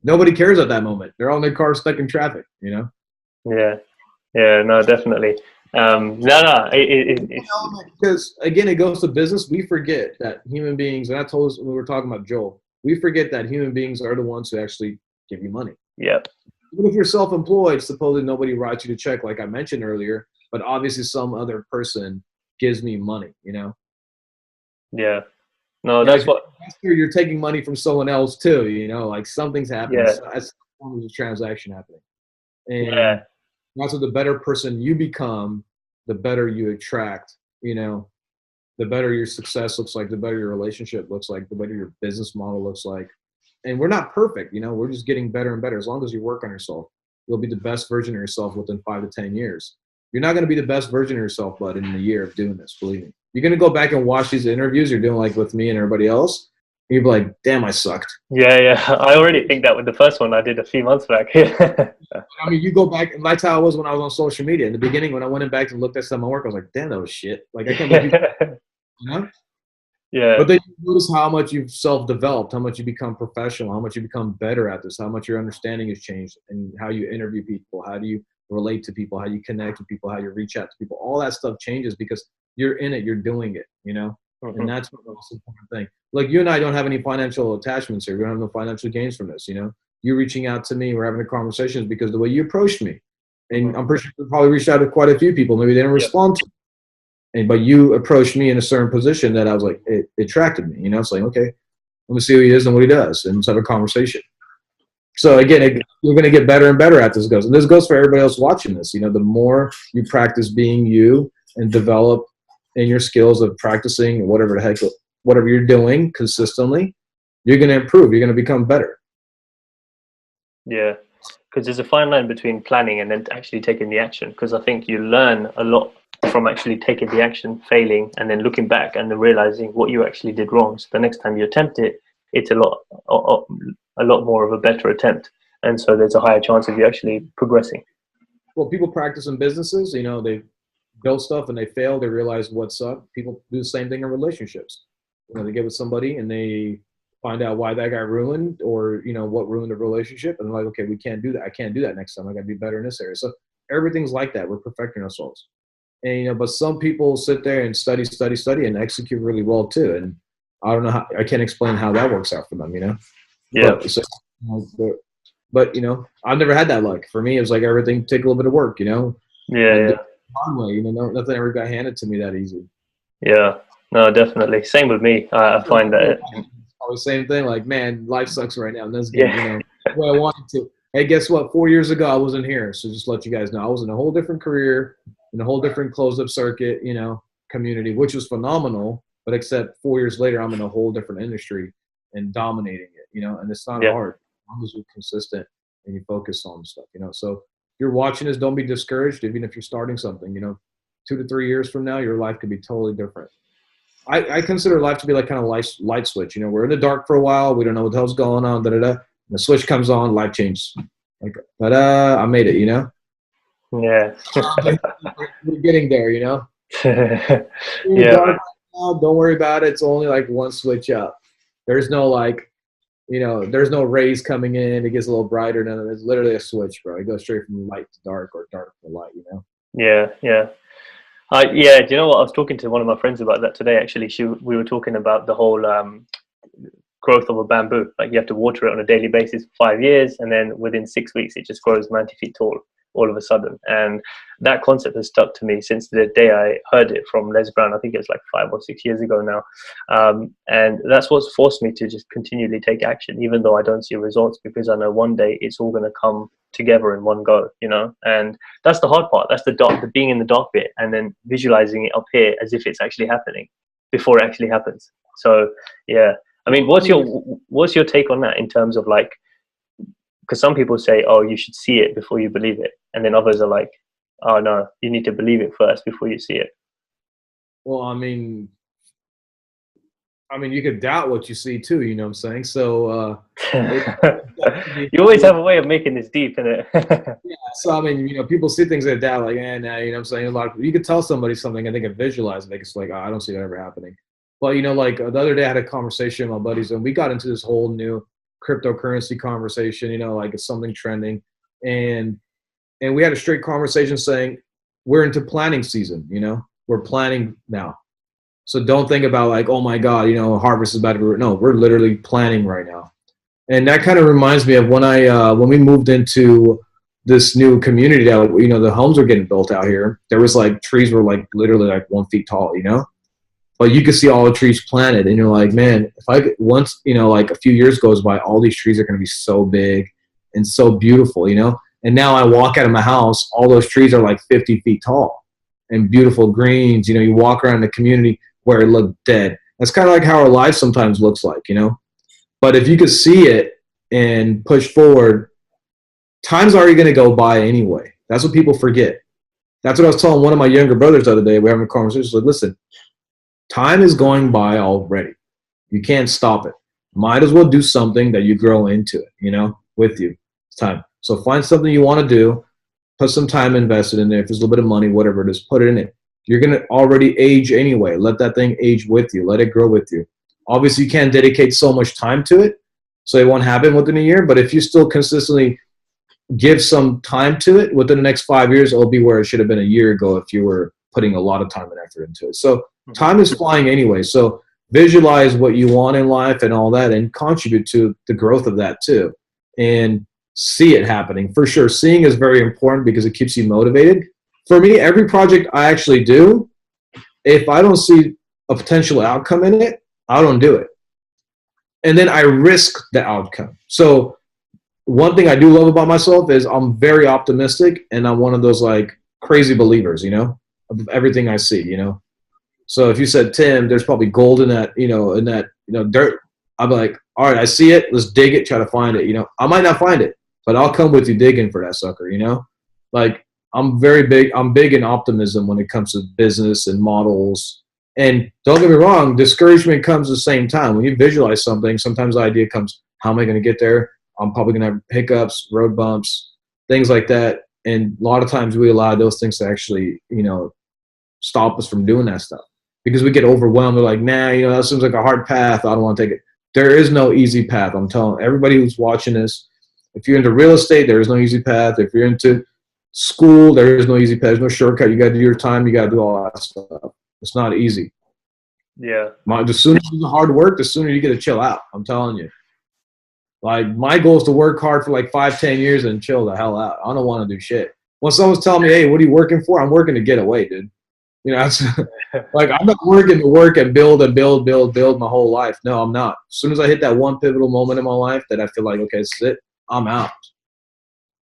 Nobody cares at that moment. They're all in their car stuck in traffic, Yeah, no, definitely. Because again, it goes to business. We forget that human beings, and I told us when we were talking about Joel, we forget that human beings are the ones who actually give you money. Yep. Even if you're self-employed, supposedly nobody writes you to check, like I mentioned earlier, but obviously some other person gives me money, Yeah. No, that's what you're taking money from someone else too, like something's happening. Yeah. So that's a transaction happening. And that's what the better person you become, the better you attract, the better your success looks like, the better your relationship looks like, the better your business model looks like. And we're not perfect, we're just getting better and better. As long as you work on yourself, you'll be the best version of yourself within 5 to 10 years. You're not going to be the best version of yourself, bud, in a year of doing this, believe me. You're going to go back and watch these interviews you're doing like with me and everybody else. And you'll be like, damn, I sucked. Yeah. I already think that with the first one I did a few months back. I mean, you go back, and that's how I was when I was on social media. In the beginning, when I went back and looked at some of my work, I was like, damn, that was shit. Like, I can't believe Yeah. But then you notice how much you've self-developed, how much you become professional, how much you become better at this, how much your understanding has changed, and how you interview people, how do you relate to people, how you connect with people, how you reach out to people. All that stuff changes because you're in it, you're doing it, you know? And Hmm. that's the most important thing. Like, you and I don't have any financial attachments here. We don't have no financial gains from this, you know? You reaching out to me, we're having a conversation because the way you approached me. And Hmm. I'm pretty sure you probably reached out to quite a few people. Maybe they didn't Yeah. respond to, and but you approached me in a certain position that I was like, it attracted me. You know, it's like, okay, let me see who he is and what he does, and let's have a conversation. So again, you're going to get better and better at this goes, and this goes for everybody else watching this. You know, the more you practice being you and develop in your skills of practicing whatever the heck, whatever you're doing consistently, you're going to improve. You're going to become better. Yeah. Because there's a fine line between planning and then actually taking the action. Because I think you learn a lot from actually taking the action, failing, and then looking back and then realizing what you actually did wrong. So the next time you attempt it, it's a lot more of a better attempt, and so there's a higher chance of you actually progressing. Well, people practice in businesses. You know, they build stuff and they fail. They realize what's up. People do the same thing in relationships. You know, they get with somebody and they find out why that got ruined, or you know what ruined the relationship, and they're like, okay, we can't do that. I can't do that next time. I got to be better in this area. So everything's like that. We're perfecting ourselves, and you know, but some people sit there and study, study, study, and execute really well too. And I don't know how, I can't explain how that works out for them. You know, Yeah. so, but you know, I've never had that luck. For me, it was like everything take a little bit of work. You know, Yeah. I did Yeah. it the hard way. You know, nothing ever got handed to me that easy. Yeah. No, definitely. Same with me. I find that. The same thing. Like, man, life sucks right now in this game. You Yeah. know, well, I wanted to. Hey, guess what? 4 years ago, I wasn't here. So just let you guys know, I was in a whole different career, in a whole different closed-up circuit, you know, community, which was phenomenal. But except 4 years later, I'm in a whole different industry and dominating it. You know, and it's not Yeah. hard as long as you're consistent and you focus on stuff. You know, so if you're watching this, don't be discouraged. Even if you're starting something, you know, 2 to 3 years from now, your life could be totally different. I consider life to be like kind of light switch. You know, we're in the dark for a while. We don't know what the hell's going on. Da da da. And the switch comes on, life changes. Like, I made it. You know, Yeah. we're getting there. You know, in the Yeah, dark man. right now, don't worry about it. It's only like one switch up. There's no like, you know, there's no rays coming in. It gets a little brighter. No, it's literally a switch, bro. It goes straight from light to dark or dark to light. You know. Yeah. Yeah. Yeah. Do you know what? I was talking to one of my friends about that today. Actually, we were talking about the whole growth of a bamboo. Like you have to water it on a daily basis for 5 years, and then within 6 weeks, it just grows 90 feet tall all of a sudden. And that concept has stuck to me since the day I heard it from Les Brown. I think it was like 5 or 6 years ago now. And that's what's forced me to just continually take action, even though I don't see results, because I know one day it's all going to come together in one go, you know. And that's the hard part. That's the being in the dark bit, and then visualizing it up here as if it's actually happening before it actually happens. So yeah, I mean, what's your take on that in terms of like, because some people say, oh, you should see it before you believe it, and then others are like, oh no, you need to believe it first before you see it. Well, you could doubt what you see too. You know what I'm saying? So. You always have a way of making this deep, innit? Yeah, so I mean, you know, people see things like that, like, nah, you know what I'm saying? A lot of, you could tell somebody something and they can visualize it. They just like, oh, I don't see that ever happening. But, you know, like the other day I had a conversation with my buddies and we got into this whole new cryptocurrency conversation, you know, like it's something trending. And we had a straight conversation saying, we're into planning season, you know, we're planning now. So don't think about like, oh my God, you know, harvest is about to be, no, we're literally planning right now. And that kind of reminds me of when we moved into this new community that, you know, the homes were getting built out here. There was like trees were like literally like 1 feet tall, you know, but you could see all the trees planted and you're like, man, if I could, once, you know, like a few years goes by, all these trees are going to be so big and so beautiful, you know? And now I walk out of my house, all those trees are like 50 feet tall and beautiful greens. You know, you walk around the community where it looked dead. That's kind of like how our life sometimes looks like, you know? But if you could see it and push forward, time's already going to go by anyway. That's what people forget. That's what I was telling one of my younger brothers the other day. We're having a conversation. Like, listen, time is going by already. You can't stop it. Might as well do something that you grow into it, you know, with you. It's time. So find something you want to do. Put some time invested in there. If there's a little bit of money, whatever it is, put it in it. you're going to already age anyway. Let that thing age with you. Let it grow with you. Obviously, you can't dedicate so much time to it, so it won't happen within a year. But if you still consistently give some time to it, within the next 5 years, it'll be where it should have been a year ago if you were putting a lot of time and effort into it. So time is flying anyway. So visualize what you want in life and all that, and contribute to the growth of that too. And see it happening. For sure, seeing is very important because it keeps you motivated. For me, every project I actually do, if I don't see a potential outcome in it, I don't do it. And then I risk the outcome. So one thing I do love about myself is I'm very optimistic, and I'm one of those like crazy believers, you know, of everything I see, you know. So if you said, Tim, there's probably gold in that, dirt, I'm like, all right, I see it. Let's dig it, try to find it. You know, I might not find it, but I'll come with you digging for that sucker, you know. Like I'm big in optimism when it comes to business and models. And don't get me wrong, discouragement comes at the same time. When you visualize something, sometimes the idea comes, how am I going to get there? I'm probably going to have hiccups, road bumps, things like that. And a lot of times we allow those things to actually, you know, stop us from doing that stuff because we get overwhelmed. We're like, nah, you know, that seems like a hard path. I don't want to take it. There is no easy path. I'm telling everybody who's watching this, if you're into real estate, there is no easy path. If you're into school, there is no easy path. There's no shortcut. You got to do your time. You got to do all that stuff. It's not easy. Yeah. The sooner you do the hard work, the sooner you get to chill out. I'm telling you. Like, my goal is to work hard for like 5-10 years and chill the hell out. I don't want to do shit. When someone's telling me, hey, what are you working for? I'm working to get away, dude. You know, it's like, I'm not working to work and build my whole life. No, I'm not. As soon as I hit that one pivotal moment in my life that I feel like, okay, this is it, I'm out.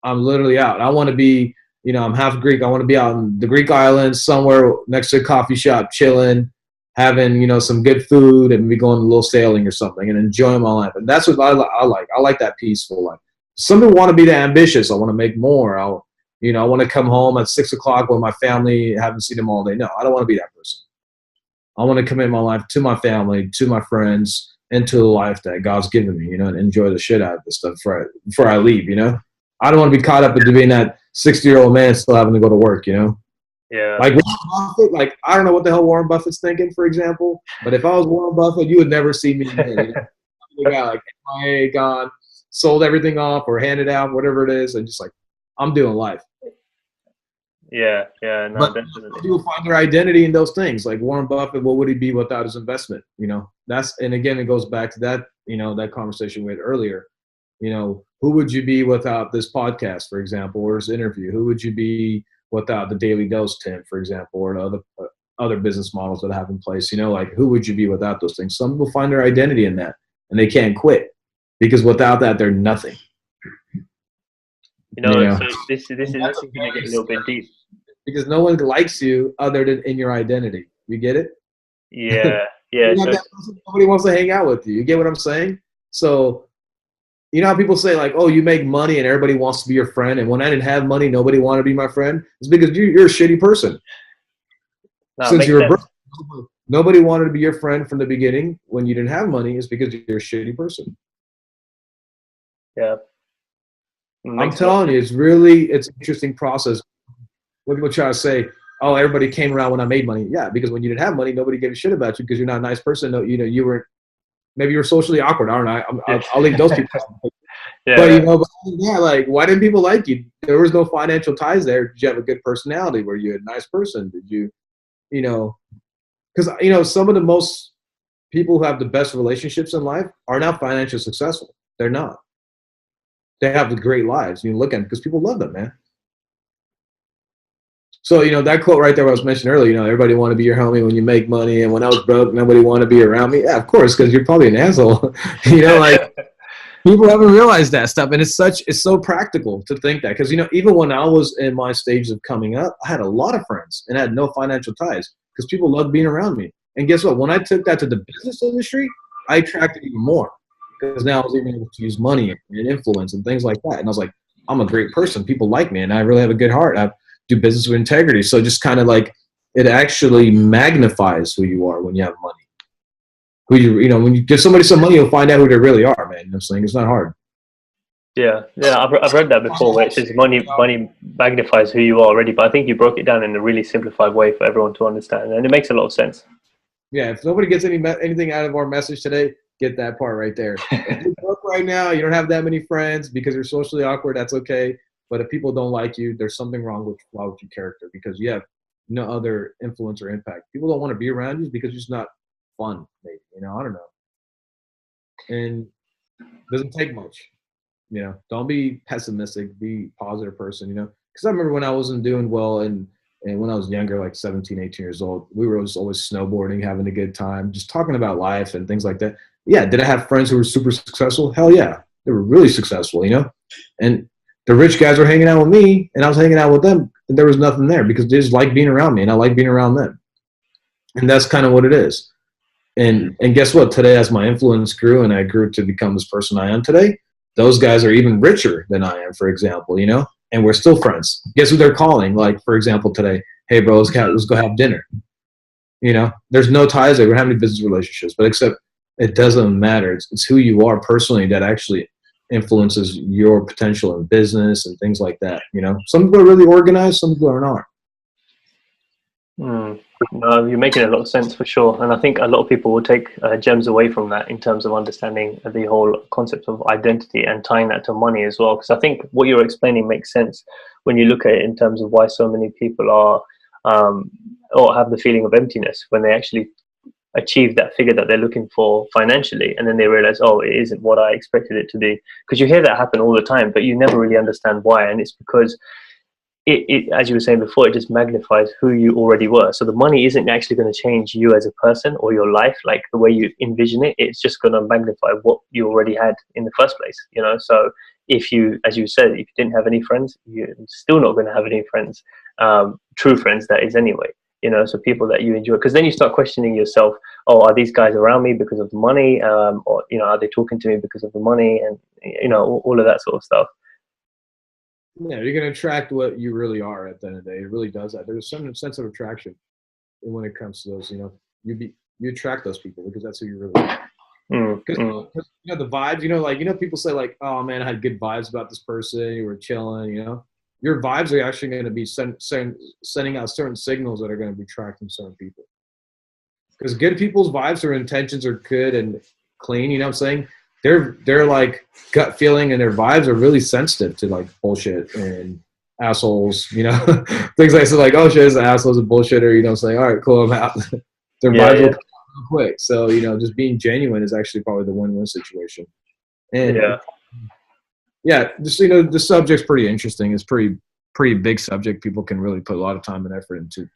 I'm literally out. I want to be, you know, I'm half Greek. I want to be out in the Greek islands somewhere next to a coffee shop, chilling, having, you know, some good food, and be going a little sailing or something and enjoying my life. And that's what I like. I like that peaceful life. Some people want to be that ambitious. I want to make more. I want to come home at 6 o'clock with my family, haven't seen them all day. No, I don't want to be that person. I want to commit my life to my family, to my friends, and to the life that God's given me, you know, and enjoy the shit out of this stuff before I leave, you know. I don't want to be caught up into being that 60-year-old man still having to go to work, you know. Yeah. Like Warren Buffett, like I don't know what the hell Warren Buffett's thinking, for example, but if I was Warren Buffett, you would never see me again. You know? The guy like MIA, gone, sold everything off or handed out, whatever it is, and just like, I'm doing life. Yeah, no, but definitely. People find their identity in those things. Like Warren Buffett, what would he be without his investment? You know, and again, it goes back to that, you know, that conversation we had earlier. You know, who would you be without this podcast, for example, or this interview? Who would you be without the Daily Dose, Tim, for example, or the other business models that I have in place? You know, like, who would you be without those things? Some people find their identity in that, and they can't quit because without that, they're nothing. You know, so this is going to get a little bit deep. Because no one likes you other than in your identity. You get it? Yeah, yeah. Nobody wants to hang out with you. You get what I'm saying? So, you know how people say, like, oh, you make money and everybody wants to be your friend, and when I didn't have money, nobody wanted to be my friend? It's because you're a shitty person. No, Since you're broke, nobody wanted to be your friend from the beginning when you didn't have money. It's because you're a shitty person. Yeah. I'm telling you, it's an interesting process. When people try to say, oh, everybody came around when I made money. Yeah, because when you didn't have money, nobody gave a shit about you because you're not a nice person. No, you know, maybe you were socially awkward. I don't know. I'll leave those people. Yeah. But, you know, like, why didn't people like you? There was no financial ties there. Did you have a good personality? Were you a nice person? Did you, you know, because, you know, some of the most people who have the best relationships in life are not financially successful. They're not. They have the great lives. You look at them because people love them, man. So, you know, that quote right there I was mentioning earlier, you know, everybody want to be your homie when you make money, and when I was broke, nobody wanted to be around me. Yeah, of course, because you're probably an asshole. You know, like, people haven't realized that stuff, and it's so practical to think that. Because, you know, even when I was in my stages of coming up, I had a lot of friends and had no financial ties because people loved being around me. And guess what? When I took that to the business industry, I attracted even more because now I was even able to use money and influence and things like that. And I was like, I'm a great person. People like me, and I really have a good heart. I do business with integrity. So just kind of like, it actually magnifies who you are when you have money. You know, when you give somebody some money, you'll find out who they really are, man. You know what I'm saying? It's not hard. Yeah, I've read that before, where it says money magnifies who you are already. But I think you broke it down in a really simplified way for everyone to understand, and it makes a lot of sense. Yeah, if nobody gets anything out of our message today, get that part right there. If you're broke right now, you don't have that many friends because you're socially awkward, that's okay. But if people don't like you, there's something wrong with your character because you have no other influence or impact. People don't want to be around you because you're just not fun, maybe. I don't know. And it doesn't take much. Don't be pessimistic, be a positive person, Because I remember when I wasn't doing well and when I was younger, like 17, 18 years old, we were always snowboarding, having a good time, just talking about life and things like that. Yeah, did I have friends who were super successful? Hell yeah. They were really successful, And the rich guys were hanging out with me, and I was hanging out with them, and there was nothing there because they just like being around me, and I like being around them. And that's kind of what it is. And guess what? Today, as my influence grew and I grew to become this person I am today, those guys are even richer than I am, for example, and we're still friends. Guess who they're calling? Like, for example, today, hey, bro, let's go have dinner. There's no ties there. We don't have any business relationships, but except it doesn't matter. It's who you are personally that actually influences your potential in business and things like that. Some people are really organized, some people are not. No, you're making a lot of sense for sure, and I think a lot of people will take gems away from that in terms of understanding the whole concept of identity and tying that to money as well. Because I think what you're explaining makes sense when you look at it in terms of why so many people are or have the feeling of emptiness when they actually achieve that figure that they're looking for financially, and then they realize, oh, it isn't what I expected it to be. Because you hear that happen all the time, but you never really understand why, and it's because it, as you were saying before, it just magnifies who you already were. So the money isn't actually going to change you as a person or your life, like the way you envision it. It's just going to magnify what you already had in the first place, So if you, as you said, if you didn't have any friends, you're still not going to have any friends, true friends, that is, anyway. So people that you enjoy, because then you start questioning yourself. Oh, are these guys around me because of the money? Or, are they talking to me because of the money? And, all of that sort of stuff. Yeah, you're going to attract what you really are at the end of the day. It really does that. There's some sense of attraction when it comes to those, you attract those people because that's who you really are. Because the vibes, people say like, oh man, I had good vibes about this person. You were chilling, Your vibes are actually going to be sending out certain signals that are going to be attracting certain people. Because good people's vibes or intentions are good and clean. You know what I'm saying? They're like gut feeling, and their vibes are really sensitive to like bullshit and assholes. Things like so, like, oh shit, this asshole's a bullshitter. Say, all right, cool, I'm out. Their vibes will come real quick. So just being genuine is actually probably the win-win situation. And just the subject's pretty interesting. It's pretty big subject. People can really put a lot of time and effort into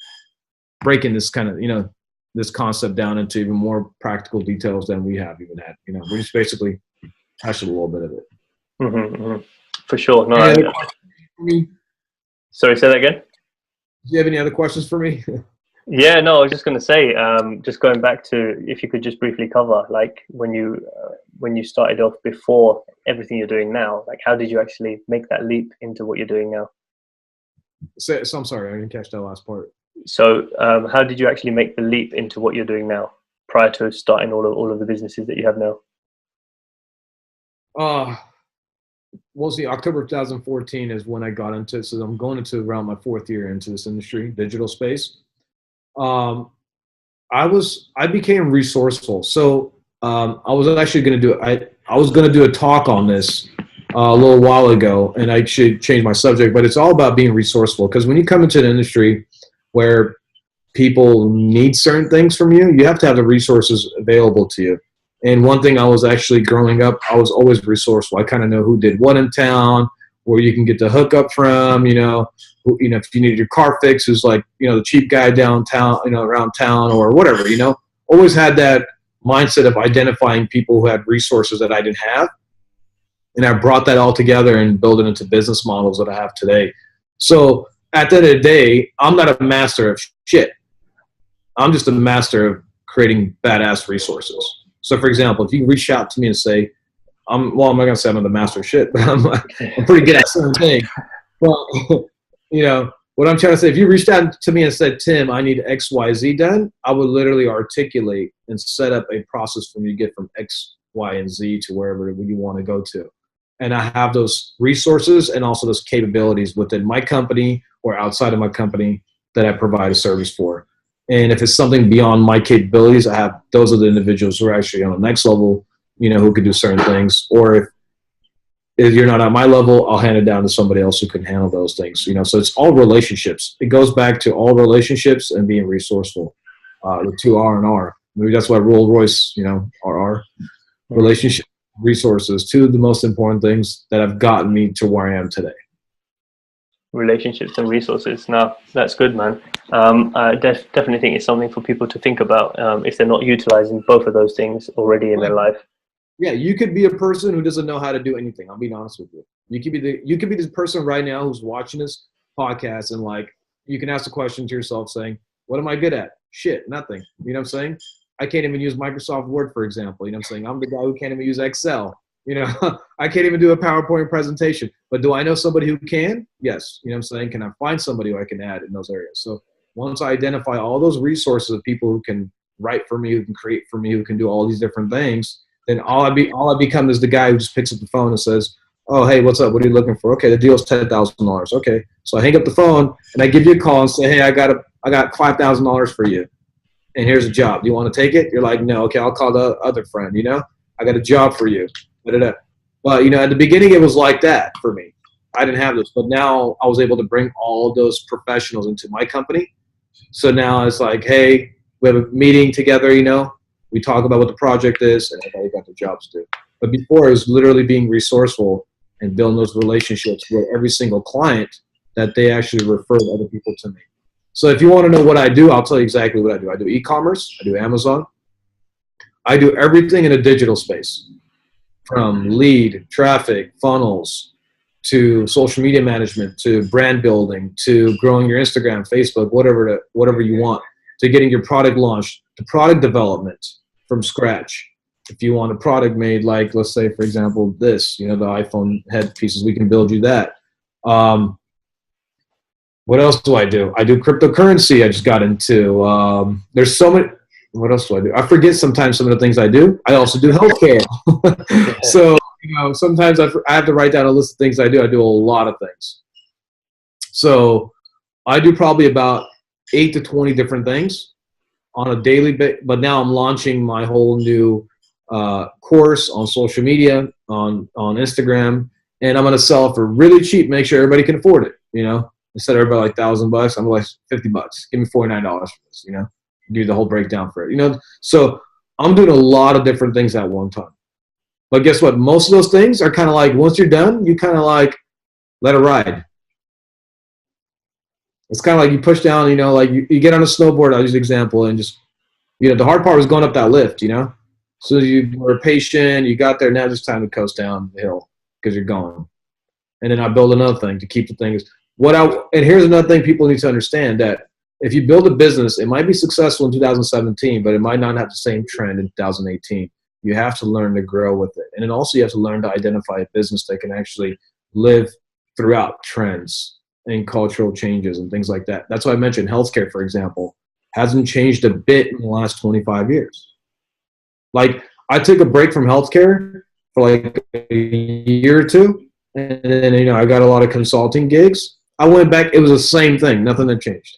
breaking this kind of this concept down into even more practical details than we have even had. We just basically touched a little bit of it. For sure. No, sorry, say that again. Do you have any other questions for me? Yeah, no, I was just going to say, just going back to, if you could just briefly cover, like when you started off before everything you're doing now, like how did you actually make that leap into what you're doing now? So I'm sorry, I didn't catch that last part. So how did you actually make the leap into what you're doing now prior to starting all of the businesses that you have now? Well, see, October 2014 is when I got into it. So I'm going into around my 4th year into this industry, digital space. I became resourceful. So I was actually going to do it. I was going to do a talk on this a little while ago, and I should change my subject, but it's all about being resourceful. Because when you come into an industry where people need certain things from you, you have to have the resources available to you. And one thing I was actually growing up, I was always resourceful. I kind of know who did what in town, where you can get the hookup from, if you needed your car fixed, who's like, the cheap guy downtown, around town or whatever, always had that mindset of identifying people who had resources that I didn't have. And I brought that all together and built it into business models that I have today. So at the end of the day, I'm not a master of shit. I'm just a master of creating badass resources. So for example, if you reach out to me and say, I'm not going to say I'm the master of shit, but I'm pretty good at certain things. Well, what I'm trying to say, if you reached out to me and said, Tim, I need X, Y, Z done, I would literally articulate and set up a process for you to get from X, Y, and Z to wherever you want to go to. and I have those resources and also those capabilities within my company or outside of my company that I provide a service for. And if it's something beyond my capabilities, I have those are the individuals who are actually on the next level, who can do certain things. Or if you're not at my level, I'll hand it down to somebody else who can handle those things. So it's all relationships. It goes back to all relationships and being resourceful. The two R and R. Maybe that's why Rolls Royce, are relationship resources. Two of the most important things that have gotten me to where I am today. Relationships and resources. No, that's good, man. I definitely think it's something for people to think about if they're not utilizing both of those things already in their life. Yeah, you could be a person who doesn't know how to do anything. I'll be honest with you. You could be this person right now who's watching this podcast and like you can ask a question to yourself saying, "What am I good at?" Shit, nothing. You know what I'm saying? I can't even use Microsoft Word, for example. You know what I'm saying? I'm the guy who can't even use Excel. I can't even do a PowerPoint presentation. But do I know somebody who can? Yes. You know what I'm saying? Can I find somebody who I can add in those areas? So once I identify all those resources of people who can write for me, who can create for me, who can do all these different things, then all I become is the guy who just picks up the phone and says, "Oh, hey, what's up? What are you looking for?" "Okay, the deal's $10,000. "Okay." So I hang up the phone and I give you a call and say, "Hey, I got $5,000 for you. And here's a job. Do you want to take it?" You're like, "No." "Okay, I'll call the other friend, I got a job for you." Da-da-da. But, at the beginning it was like that for me. I didn't have this, but now I was able to bring all those professionals into my company. So now it's like, hey, we have a meeting together, we talk about what the project is and everybody got their jobs to do. But before it was literally being resourceful and building those relationships with every single client that they actually referred other people to me. So if you want to know what I do, I'll tell you exactly what I do. I do e-commerce. I do Amazon. I do everything in a digital space, from lead, traffic, funnels, to social media management, to brand building, to growing your Instagram, Facebook, whatever you want, to getting your product launched, to product development from scratch. If you want a product made, like let's say, for example, this, the iPhone head pieces, we can build you that. What else do? I do cryptocurrency. I just got into. There's so many. What else do I do? I forget sometimes some of the things I do. I also do healthcare. So sometimes I have to write down a list of things I do. I do a lot of things. So I do probably about 8 to 20 different things on a daily basis. But now I'm launching my whole new course on social media, on Instagram, and I'm going to sell it for really cheap. Make sure everybody can afford it. Instead of everybody like $1,000, I'm like $50. Give me $49 for this. Do the whole breakdown for it. So I'm doing a lot of different things at one time. But guess what? Most of those things are kind of like, once you're done, you kind of like let it ride. It's kind of like you push down, like you get on a snowboard, I'll use an example, and just, the hard part was going up that lift, So you were patient, you got there, now it's time to coast down the hill because you're going. And then I build another thing to keep the things. And here's another thing people need to understand, that if you build a business, it might be successful in 2017, but it might not have the same trend in 2018. You have to learn to grow with it. And then also you have to learn to identify a business that can actually live throughout trends and cultural changes and things like that. That's why I mentioned healthcare, for example, hasn't changed a bit in the last 25 years. Like, I took a break from healthcare for like a year or two, and then, I got a lot of consulting gigs. I went back, it was the same thing, nothing had changed.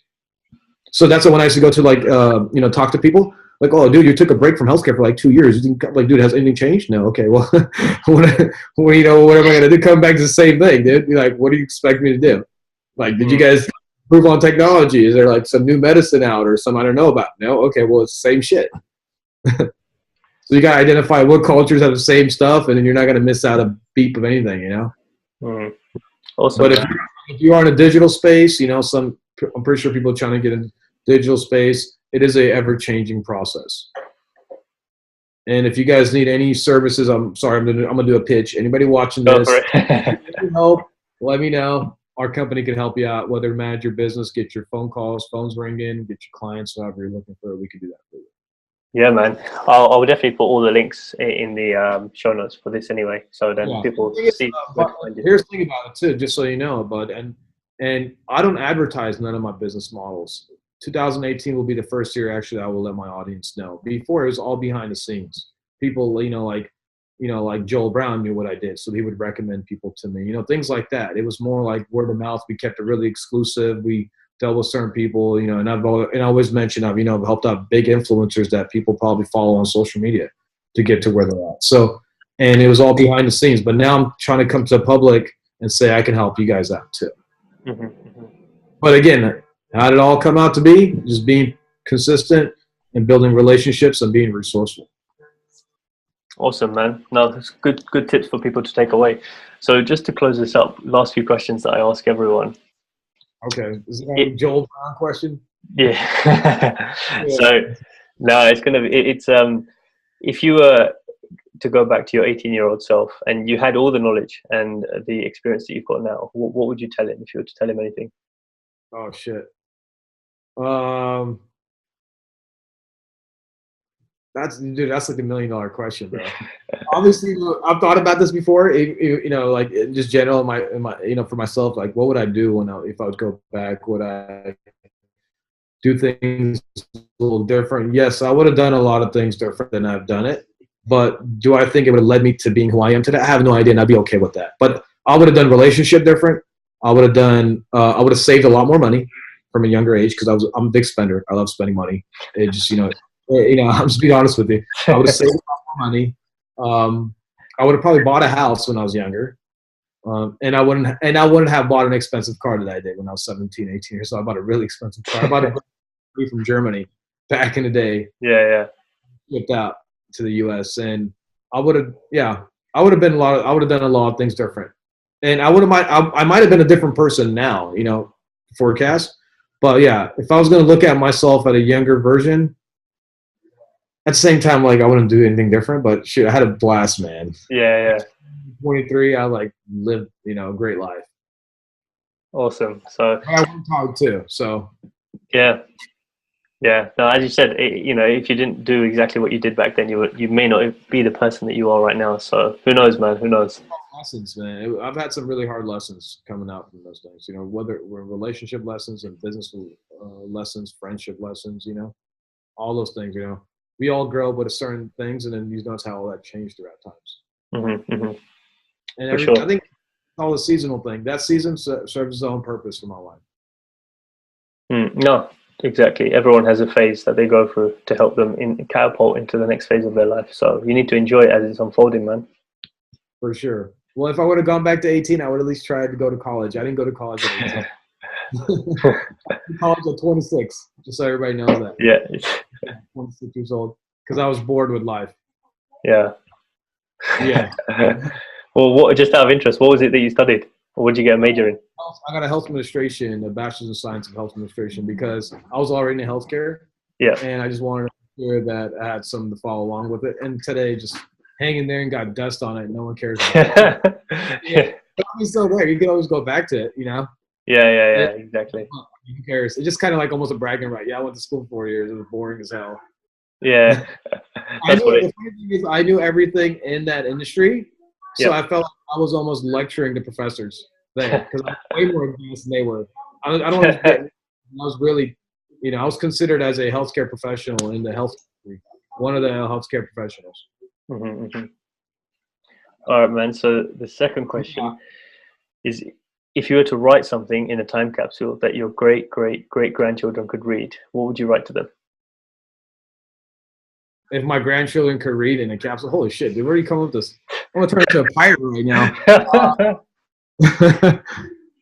So that's when I used to go to talk to people, like, "Oh, dude, you took a break from healthcare for like 2 years. You think, like, dude, has anything changed?" "No." "Okay, well, what am I going to do? Come back to the same thing, dude? You're like, what do you expect me to do? Like, did you guys improve on technology? Is there like some new medicine out or some I don't know about?" "No." "Okay, well, it's the same shit." So you got to identify what cultures have the same stuff, and then you're not going to miss out a beep of anything, Awesome. But if you are in a digital space, I'm pretty sure people are trying to get in digital space. It is a ever-changing process. And if you guys need any services, I'm sorry, I'm gonna do a pitch. Anybody watching this, let me know. Our company can help you out, whether to manage your business, get your phones ringing, get your clients, whatever you're looking for. We can do that for you. Yeah, man. I will definitely put all the links in the show notes for this anyway, so then people see. Here's the thing about it too, just so you know, bud, and I don't advertise none of my business models. 2018 will be the first year actually I will let my audience know. Before, it was all behind the scenes. People, like like Joel Brown knew what I did, so he would recommend people to me. Things like that. It was more like word of mouth. We kept it really exclusive. We dealt with certain people, and I always mention I've helped out big influencers that people probably follow on social media to get to where they're at. So, and it was all behind the scenes. But now I'm trying to come to the public and say I can help you guys out too. Mm-hmm, mm-hmm. But again, how did it all come out to be? Just being consistent and building relationships and being resourceful. Awesome, man. No, that's good tips for people to take away. So just to close this up, last few questions that I ask everyone. Okay. Is it a Joel Brown question? Yeah. So no, it's gonna be if you were to go back to your 18-year-old self and you had all the knowledge and the experience that you've got now, what would you tell him if you were to tell him anything? Oh shit. That's like $1 million question, bro. Obviously, I've thought about this before. Like just general in my for myself, like what would I do if I would go back? Would I do things a little different? Yes, I would have done a lot of things different than I've done it. But do I think it would have led me to being who I am today? I have no idea, and I'd be okay with that. But I would have done relationship different. I would have done. I would have saved a lot more money from a younger age because I'm a big spender. I love spending money. It just I'm just being honest with you. I would have saved a lot more money. I would have probably bought a house when I was younger, and I wouldn't have bought an expensive car that I did when I was 17, 18 years. So I bought a really expensive car. I bought a from Germany back in the day. Yeah. Shipped out to the U.S. and I would have done a lot of things different, and I might have been a different person now, forecast. But yeah, if I was going to look at myself at a younger version. At the same time, like I wouldn't do anything different, but shoot, I had a blast, man. Yeah. 23, I lived, a great life. Awesome. So I worked hard too. So yeah. No, as you said, if you didn't do exactly what you did back then, you may not be the person that you are right now. So who knows, man? Who knows? Lessons, man. I've had some really hard lessons coming out from those things. Whether we're relationship lessons and business lessons, friendship lessons. All those things. We all grow up with certain things, and then you notice how all that changed throughout times. Mm-hmm, mm-hmm. And sure. I think it's all a seasonal thing. That season serves its own purpose for my life. No, exactly. Everyone has a phase that they go through to help them catapult into the next phase of their life. So you need to enjoy it as it's unfolding, man. For sure. Well, if I would have gone back to 18, I would at least try to go to college. I didn't go to college at 18. College at 26, just so everybody knows that. Yeah. 26 years old, because I was bored with life. Yeah. Yeah. Well, just out of interest, what was it that you studied? Or what did you get a major in? I got a health administration, a bachelor's in science of health administration, because I was already in healthcare. Yeah. And I just wanted to make sure that I had something to follow along with it. And today, just hanging there and got dust on it. No one cares about it. Yeah. But I'm still there. You can always go back to it, Yeah, exactly. Who cares? It's just kind of like almost a bragging right. Yeah, I went to school 4 years. It was boring as hell. Yeah. The funny thing is, I knew everything in that industry, so I felt like I was almost lecturing the professors there because I was way more advanced than they were. I don't want to I was really, I was considered as a healthcare professional in the health industry, one of the healthcare professionals. Mm-hmm, mm-hmm. All right, man. So the second question is, if you were to write something in a time capsule that your great grandchildren could read, what would you write to them? If my grandchildren could read in a capsule, holy shit, dude, where do you come up with this? I'm gonna turn into a pirate right now.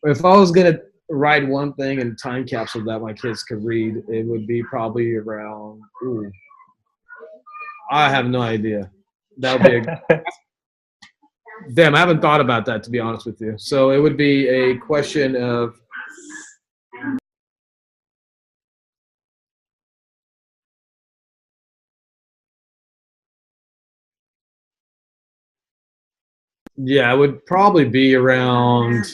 If I was gonna write one thing in a time capsule that my kids could read, it would be probably around. I have no idea. That would be damn, I haven't thought about that, to be honest with you. So it would be a question of it would probably be around.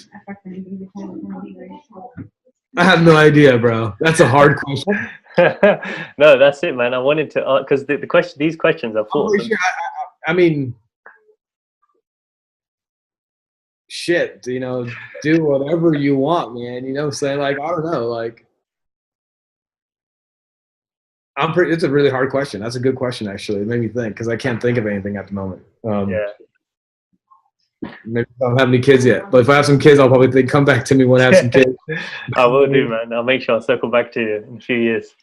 I have no idea, bro. That's a hard question. No, that's it, man. I wanted to because these questions are full. Sure. I mean, shit, do whatever you want, man. Saying, like, I don't know, like, It's a really hard question. That's a good question, actually. It made me think because I can't think of anything at the moment. Yeah. Maybe I don't have any kids yet, but if I have some kids, I'll probably think, come back to me when I have some kids. I will do, man. I'll make sure I'll circle back to you in a few years.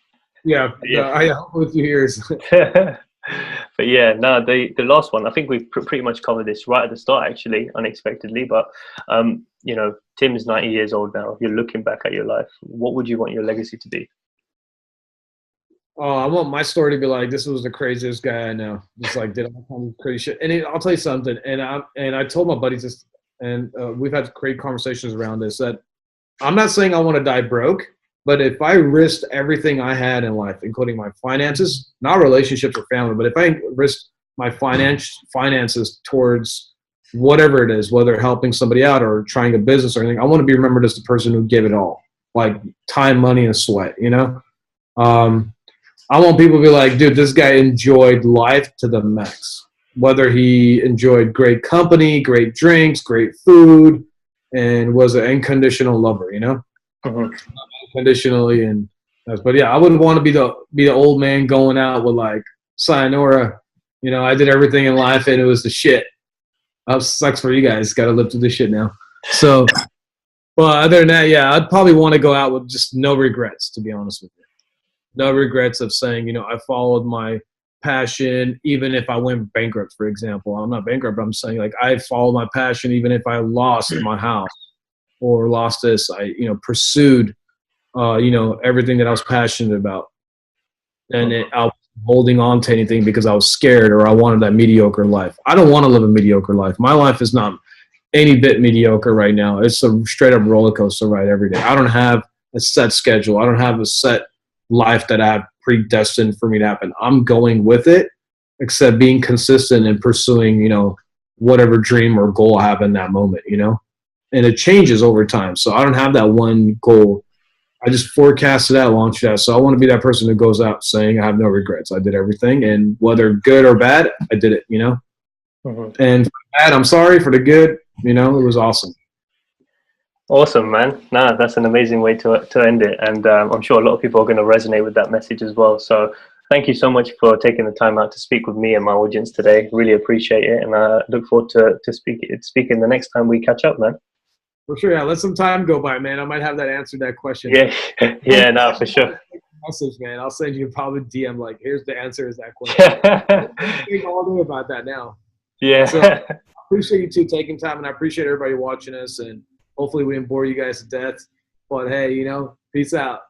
Yeah, I hope with a few years. But yeah, no, the last one, I think we've pretty much covered this right at the start, actually, unexpectedly. But you know, Tim's 90 years old now. If you're looking back at your life, what would you want your legacy to be? Oh, I want my story to be like, this was the craziest guy I know. Just like did all kinds of crazy shit. And I'll tell you something. And I told my buddies this, and we've had great conversations around this. That I'm not saying I want to die broke, but if I risked everything I had in life, including my finances, not relationships or family, but if I risked my finances towards whatever it is, whether helping somebody out or trying a business or anything, I want to be remembered as the person who gave it all, like time, money, and sweat. You know. I want people to be like, dude, this guy enjoyed life to the max. Whether he enjoyed great company, great drinks, great food, and was an unconditional lover, you know? Unconditionally. But yeah, I wouldn't want to be the old man going out with like, sayonara, you know, I did everything in life and it was the shit. That sucks for you guys. Got to live through this shit now. So, well, other than that, yeah, I'd probably want to go out with just no regrets, to be honest with you. No regrets of saying, you know, I followed my passion, even if I went bankrupt, for example. I'm not bankrupt, but I'm saying like I followed my passion, even if I lost my house or lost this. I, you know, pursued, you know, everything that I was passionate about. And I was holding on to anything because I was scared or I wanted that mediocre life. I don't want to live a mediocre life. My life is not any bit mediocre right now. It's a straight up roller coaster ride every day. I don't have a set schedule. I don't have a set life that I have predestined for me to happen. I'm going with it, except being consistent and pursuing, you know, whatever dream or goal I have in that moment, you know, and it changes over time. So I don't have that one goal. I just forecast it out, launch it out. So I want to be that person who goes out saying, I have no regrets. I did everything, and whether good or bad, I did it, you know, and for bad, I'm sorry. For the good, you know, it was awesome. Awesome, man. No, that's an amazing way to end it. And I'm sure a lot of people are going to resonate with that message as well. So thank you so much for taking the time out to speak with me and my audience today. Really appreciate it. And I look forward to speaking the next time we catch up, man. For sure. Yeah. Let some time go by, man. I might have that answered that question. Yeah. Yeah, no, for sure. Message, man. I'll send you probably DM like, here's the answer is that question. I think all day about that now. Yeah. So I appreciate you two taking time, and I appreciate everybody watching us, and hopefully we didn't bore you guys to death. But hey, you know, peace out.